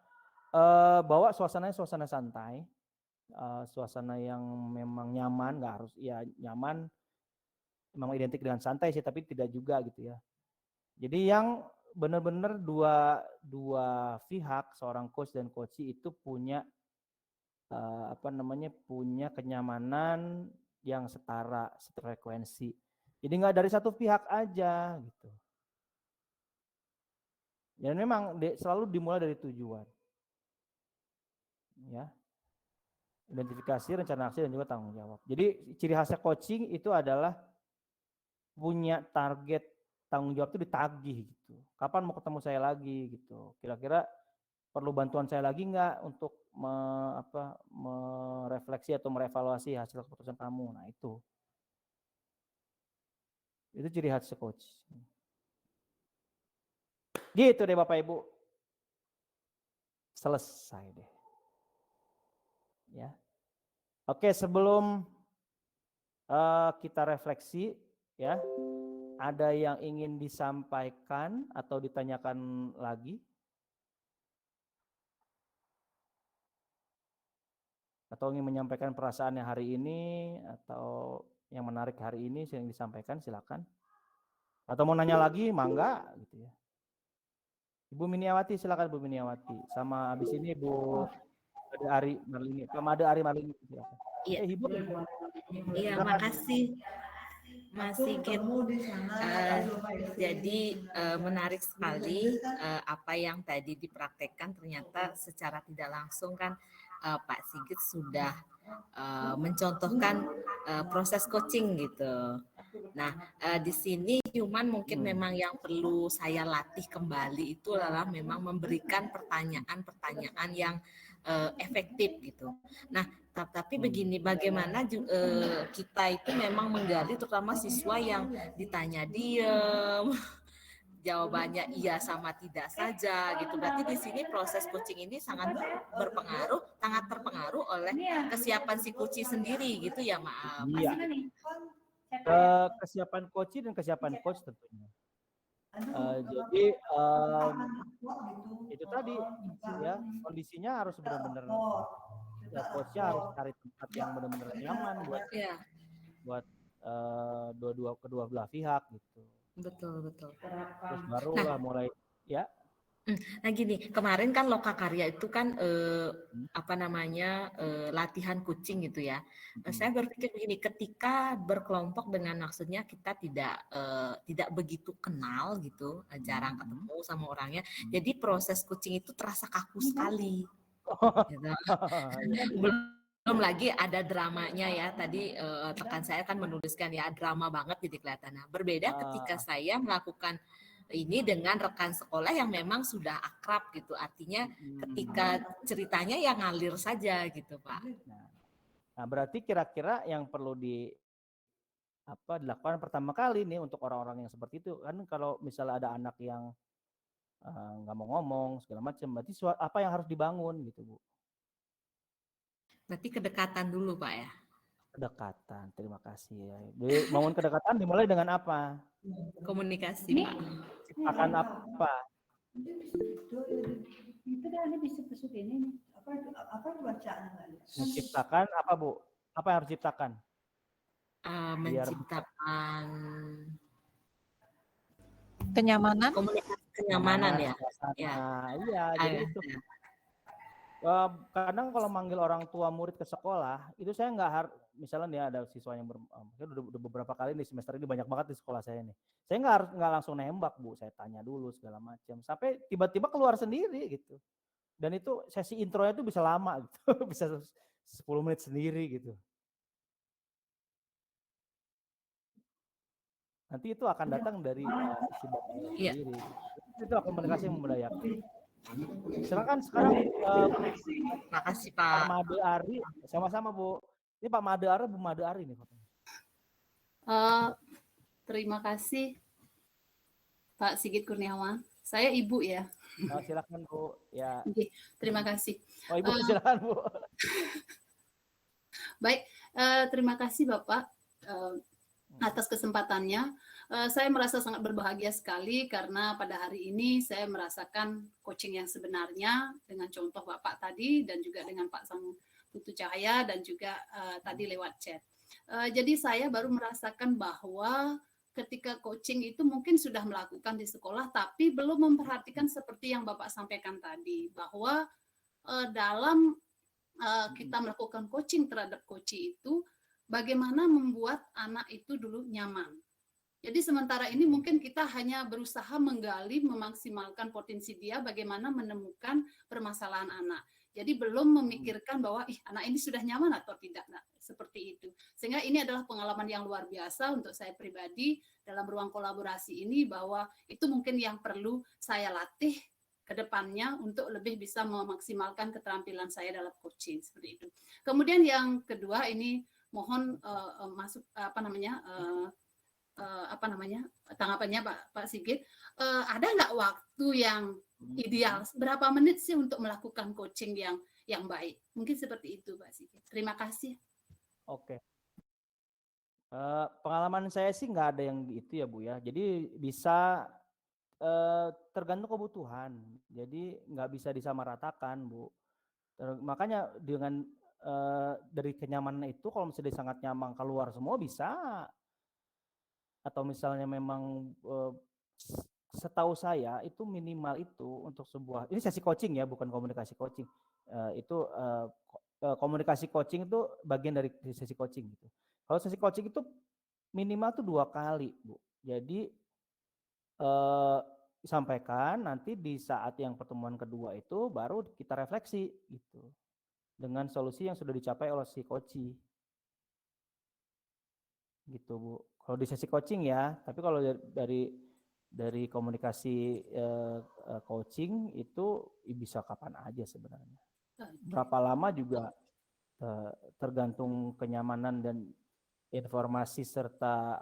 Speaker 1: Bawa suasana santai. Suasana yang memang nyaman, nggak harus ya nyaman, memang identik dengan santai sih, tapi tidak juga gitu ya. Jadi yang benar-benar dua pihak, seorang coach dan coachee itu punya punya kenyamanan yang setara, sefrekuensi. Jadi nggak dari satu pihak aja gitu. Dan memang selalu dimulai dari tujuan. Ya. Identifikasi, rencana aksi dan juga tanggung jawab. Jadi ciri khasnya coaching itu adalah punya target tanggung jawab itu ditagih gitu. Kapan mau ketemu saya lagi gitu. Kira-kira perlu bantuan saya lagi nggak untuk merefleksi atau merevaluasi hasil keputusan kamu. Nah itu ciri khas coach. Gitu deh Bapak Ibu. Selesai deh. Ya. Oke, sebelum kita refleksi ya, ada yang ingin disampaikan atau ditanyakan lagi? Atau ingin menyampaikan perasaannya hari ini atau yang menarik hari ini yang disampaikan silakan. Atau mau nanya lagi mangga gitu ya. Ibu Miniawati silakan Bu Miniawati. Sama habis ini Bu Ade Ari Marlini. Sama Ade Ari Marlini silakan.
Speaker 2: Iya. Iya, makasih Mas Sigit. Jadi menarik sekali apa yang tadi dipraktekkan, ternyata secara tidak langsung kan Pak Sigit sudah mencontohkan proses coaching gitu. Nah, di sini cuman mungkin memang yang perlu saya latih kembali itu adalah memang memberikan pertanyaan-pertanyaan yang efektif gitu. Nah, tapi begini, bagaimana kita itu memang menggali, terutama siswa yang ditanya diem, jawabannya iya sama tidak saja gitu. Berarti di sini proses coaching ini sangat terpengaruh oleh kesiapan si coach sendiri gitu ya, Mas.
Speaker 1: Iya. Kesiapan coach dan kesiapan coach tentunya. Jadi itu tadi ya, kondisinya harus benar-benar ya, coachnya harus cari tempat yang benar-benar nyaman buat kedua belah pihak gitu.
Speaker 2: Betul.
Speaker 1: Terus barulah mulai ya.
Speaker 2: Nah gini, kemarin kan Lokakarya itu kan latihan coaching gitu ya. Saya berpikir begini, ketika berkelompok dengan maksudnya kita tidak begitu kenal gitu, jarang ketemu sama orangnya. Jadi proses coaching itu terasa kaku sekali. Gitu. Belum lagi ada dramanya ya. Tadi rekan saya kan menuliskan ya, drama banget jadi kelihatan. Nah, berbeda ketika saya melakukan ini dengan rekan sekolah yang memang sudah akrab gitu. Artinya ketika ceritanya ya ngalir saja gitu, Pak.
Speaker 1: Nah, berarti kira-kira yang perlu dilakukan pertama kali nih untuk orang-orang yang seperti itu. Kan kalau misalnya ada anak yang nggak mau ngomong segala macam, berarti apa yang harus dibangun gitu Bu?
Speaker 2: Berarti kedekatan dulu Pak ya?
Speaker 1: Kedekatan, terima kasih ya. Jadi bangun kedekatan dimulai dengan apa?
Speaker 2: Komunikasi Pak.
Speaker 1: Ciptakan apa? Menciptakan apa Bu? Apa yang harus diciptakan?
Speaker 2: Menciptakan
Speaker 10: kenyamanan.
Speaker 2: Komunikasi kenyamanan ya.
Speaker 1: Ya. Iya, jadi itu. Kadang kalau manggil orang tua murid ke sekolah, itu saya nggak harus, misalnya nih ada siswa yang udah beberapa kali nih semester ini banyak banget di sekolah saya nih. Saya nggak langsung nembak Bu, saya tanya dulu segala macam, sampai tiba-tiba keluar sendiri gitu. Dan itu sesi intronya itu bisa lama gitu, bisa 10 menit sendiri gitu. Nanti itu akan datang dari isi bapaknya sendiri. Itu komunikasi yang memberdayakan. Silakan sekarang
Speaker 2: makasih Pak
Speaker 1: Made Ari, sama-sama Bu. Ini Pak Made Ari, Bu Made Ari nih.
Speaker 7: Terima kasih Pak Sigit Kurniawan. Saya Ibu ya.
Speaker 1: Silakan Bu. Ya.
Speaker 7: Oke, terima kasih.
Speaker 1: Oh Ibu silakan Bu.
Speaker 7: Baik, terima kasih Bapak atas kesempatannya. Saya merasa sangat berbahagia sekali karena pada hari ini saya merasakan coaching yang sebenarnya dengan contoh Bapak tadi dan juga dengan Pak Sang Putu Cahaya dan juga tadi lewat chat. Jadi saya baru merasakan bahwa ketika coaching itu mungkin sudah melakukan di sekolah tapi belum memperhatikan seperti yang Bapak sampaikan tadi bahwa dalam kita melakukan coaching terhadap coach itu bagaimana membuat anak itu dulu nyaman. Jadi sementara ini mungkin kita hanya berusaha menggali, memaksimalkan potensi dia, bagaimana menemukan permasalahan anak. Jadi belum memikirkan bahwa anak ini sudah nyaman atau tidak, nah, seperti itu. Sehingga ini adalah pengalaman yang luar biasa untuk saya pribadi dalam ruang kolaborasi ini, bahwa itu mungkin yang perlu saya latih ke depannya untuk lebih bisa memaksimalkan keterampilan saya dalam coaching seperti itu. Kemudian yang kedua ini mohon masuk tanggapannya Pak Sigit, ada nggak waktu yang ideal berapa menit sih untuk melakukan coaching yang baik? Mungkin seperti itu Pak Sigit. Terima kasih.
Speaker 1: Oke. Pengalaman saya sih nggak ada yang itu ya Bu ya. Jadi bisa tergantung kebutuhan. Jadi nggak bisa disamaratakan Bu. Makanya dengan dari kenyamanan itu kalau misalnya sangat nyaman keluar semua bisa. Atau misalnya memang setahu saya itu minimal itu untuk sebuah, ini sesi coaching ya, bukan komunikasi coaching. Komunikasi coaching itu bagian dari sesi coaching gitu. Kalau sesi coaching itu minimal tuh 2 kali Bu. Jadi sampaikan nanti di saat yang pertemuan kedua itu baru kita refleksi gitu dengan solusi yang sudah dicapai oleh si coachee gitu Bu. Kalau di sesi coaching ya, tapi kalau dari komunikasi coaching itu bisa kapan aja sebenarnya. Berapa lama juga tergantung kenyamanan dan informasi serta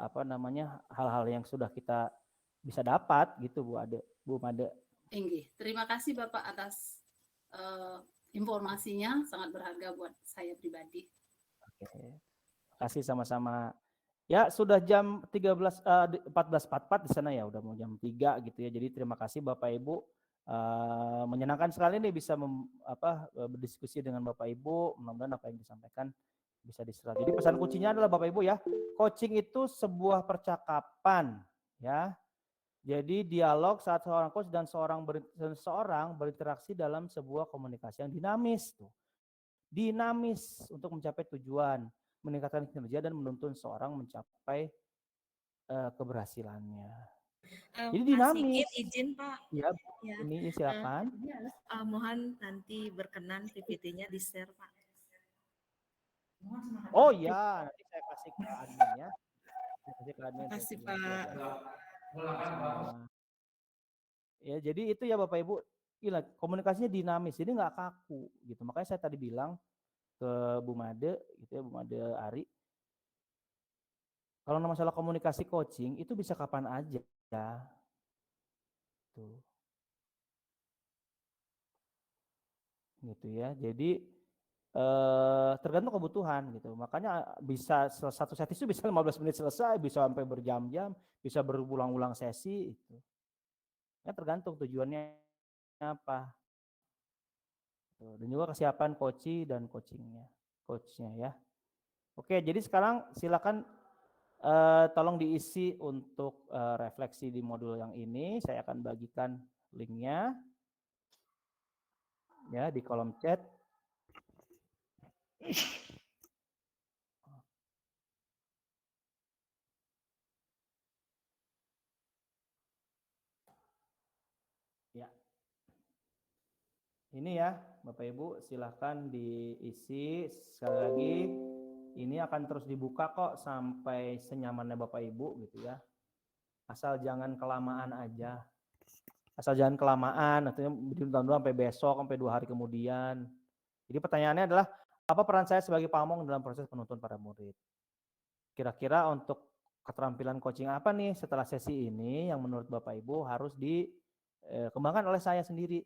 Speaker 1: hal-hal yang sudah kita bisa dapat gitu Bu Made.
Speaker 7: Terima kasih Bapak atas informasinya, sangat berharga buat saya pribadi.
Speaker 1: Oke. Terima kasih sama-sama. Ya sudah jam 14.44 di sana ya, udah mau jam 3 gitu ya. Jadi terima kasih Bapak Ibu. Menyenangkan sekali nih bisa berdiskusi dengan Bapak Ibu. Mudah-mudahan apa yang disampaikan bisa diserap. Jadi pesan kuncinya adalah Bapak Ibu ya, coaching itu sebuah percakapan ya. Jadi dialog saat seorang coach dan seorang berinteraksi dalam sebuah komunikasi yang dinamis tuh. Dinamis untuk mencapai tujuan, meningkatkan kinerja dan menuntun seorang mencapai keberhasilannya. Jadi dinamis.
Speaker 2: Sigit, izin Pak.
Speaker 1: Ya, ini silakan.
Speaker 2: Mohon nanti berkenan PPT-nya di-share Pak.
Speaker 1: Oh ya, nanti saya kasih ke admin ya.
Speaker 2: Terima kasih Pak.
Speaker 1: Ya, jadi itu ya Bapak Ibu, gila, komunikasinya dinamis, jadi nggak kaku gitu. Makanya saya tadi bilang ke Bu Made gitu ya, Bu Made Ari, Kalau masalah komunikasi coaching itu bisa kapan aja. Tuh. Gitu ya. Jadi tergantung kebutuhan gitu. Makanya bisa satu sesi itu bisa 15 menit selesai, bisa sampai berjam-jam, bisa berulang-ulang sesi itu. Ya tergantung tujuannya apa. Dan juga kesiapan coachnya coachnya ya. Oke, jadi sekarang silakan tolong diisi untuk refleksi di modul yang ini. Saya akan bagikan linknya ya di kolom chat. Ya. Ini ya, Bapak Ibu, silahkan diisi sekali lagi. Ini akan terus dibuka kok sampai senyamannya Bapak Ibu gitu ya. Asal jangan kelamaan aja. Asal jangan kelamaan, artinya ditunda sampai besok, sampai 2 hari kemudian. Jadi pertanyaannya adalah, apa peran saya sebagai pamong dalam proses penuntun para murid? Kira-kira untuk keterampilan coaching apa nih setelah sesi ini yang menurut Bapak Ibu harus dikembangkan oleh saya sendiri?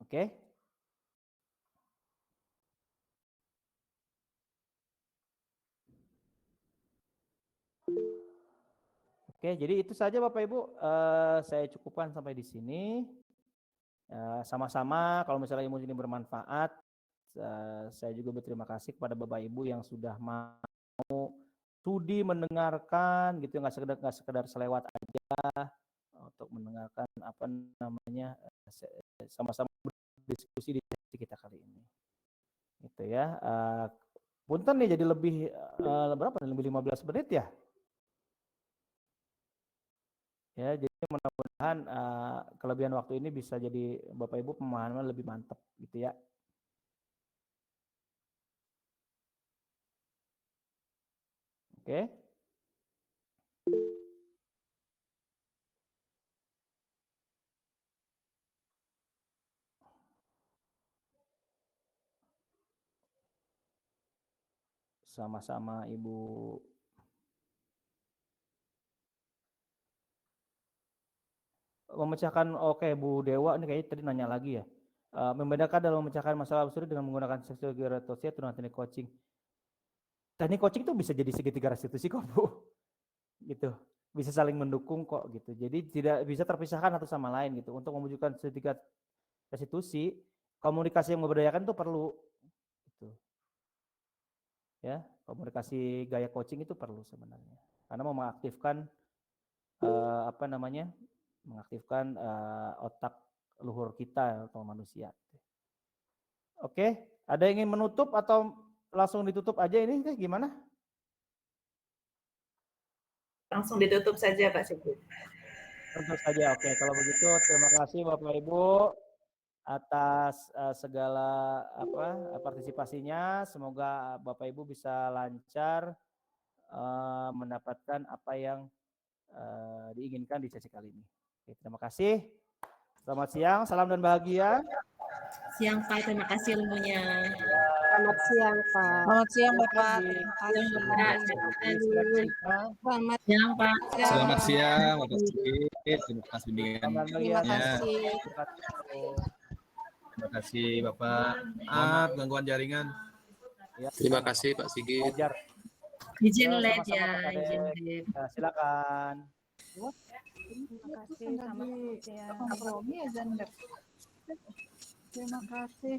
Speaker 1: Oke? Oke, jadi itu saja Bapak Ibu, saya cukupkan sampai di sini. Sama-sama kalau misalnya ilmu ini bermanfaat, saya juga berterima kasih kepada Bapak Ibu yang sudah mau sudi mendengarkan gitu, nggak sekedar selewat aja untuk mendengarkan apa namanya sama-sama berdiskusi di sesi kita kali ini. Gitu ya. Punten nih jadi lebih berapa? Lebih 15 menit ya. Ya, jadi mudah-mudahan kelebihan waktu ini bisa jadi Bapak Ibu pemahaman lebih mantap gitu ya. Oke. Sama-sama Ibu. Memecahkan, oke Bu Dewa ini kayaknya tadi nanya lagi ya. Membedakan dalam memecahkan masalah absurd dengan menggunakan seksual gerotosia dengan teknik coaching. Teknik coaching itu bisa jadi segitiga restitusi kok Bu. Gitu. Bisa saling mendukung kok gitu. Jadi tidak bisa terpisahkan satu sama lain gitu. Untuk mewujudkan segitiga restitusi, komunikasi yang memberdayakan itu perlu. Gitu. Ya, komunikasi gaya coaching itu perlu sebenarnya. Karena mau mengaktifkan apa namanya? Mengaktifkan otak luhur kita atau manusia. Oke, ada yang ingin menutup atau langsung ditutup aja ini gimana?
Speaker 3: Langsung ditutup saja Pak Sigit.
Speaker 1: Tutup saja, oke. Kalau begitu terima kasih Bapak Ibu atas segala partisipasinya. Semoga Bapak Ibu bisa lancar mendapatkan apa yang diinginkan di sesi kali ini. Oke, terima kasih. Selamat siang, salam dan bahagia.
Speaker 2: Siang Pak, terima kasih ilmunya.
Speaker 4: Selamat siang Pak.
Speaker 10: Selamat siang Bapak. Terima kasih.
Speaker 2: Selamat siang Pak.
Speaker 5: Selamat siang Bapak Sigit. Terima kasih
Speaker 10: Terima kasih.
Speaker 5: Terima kasih Bapak. Maaf gangguan jaringan.
Speaker 12: Terima kasih Pak Sigit.
Speaker 2: Izin LED ya, izin LED.
Speaker 1: Silakan.
Speaker 13: Terima kasih sama kompromi ya Zander. Terima kasih.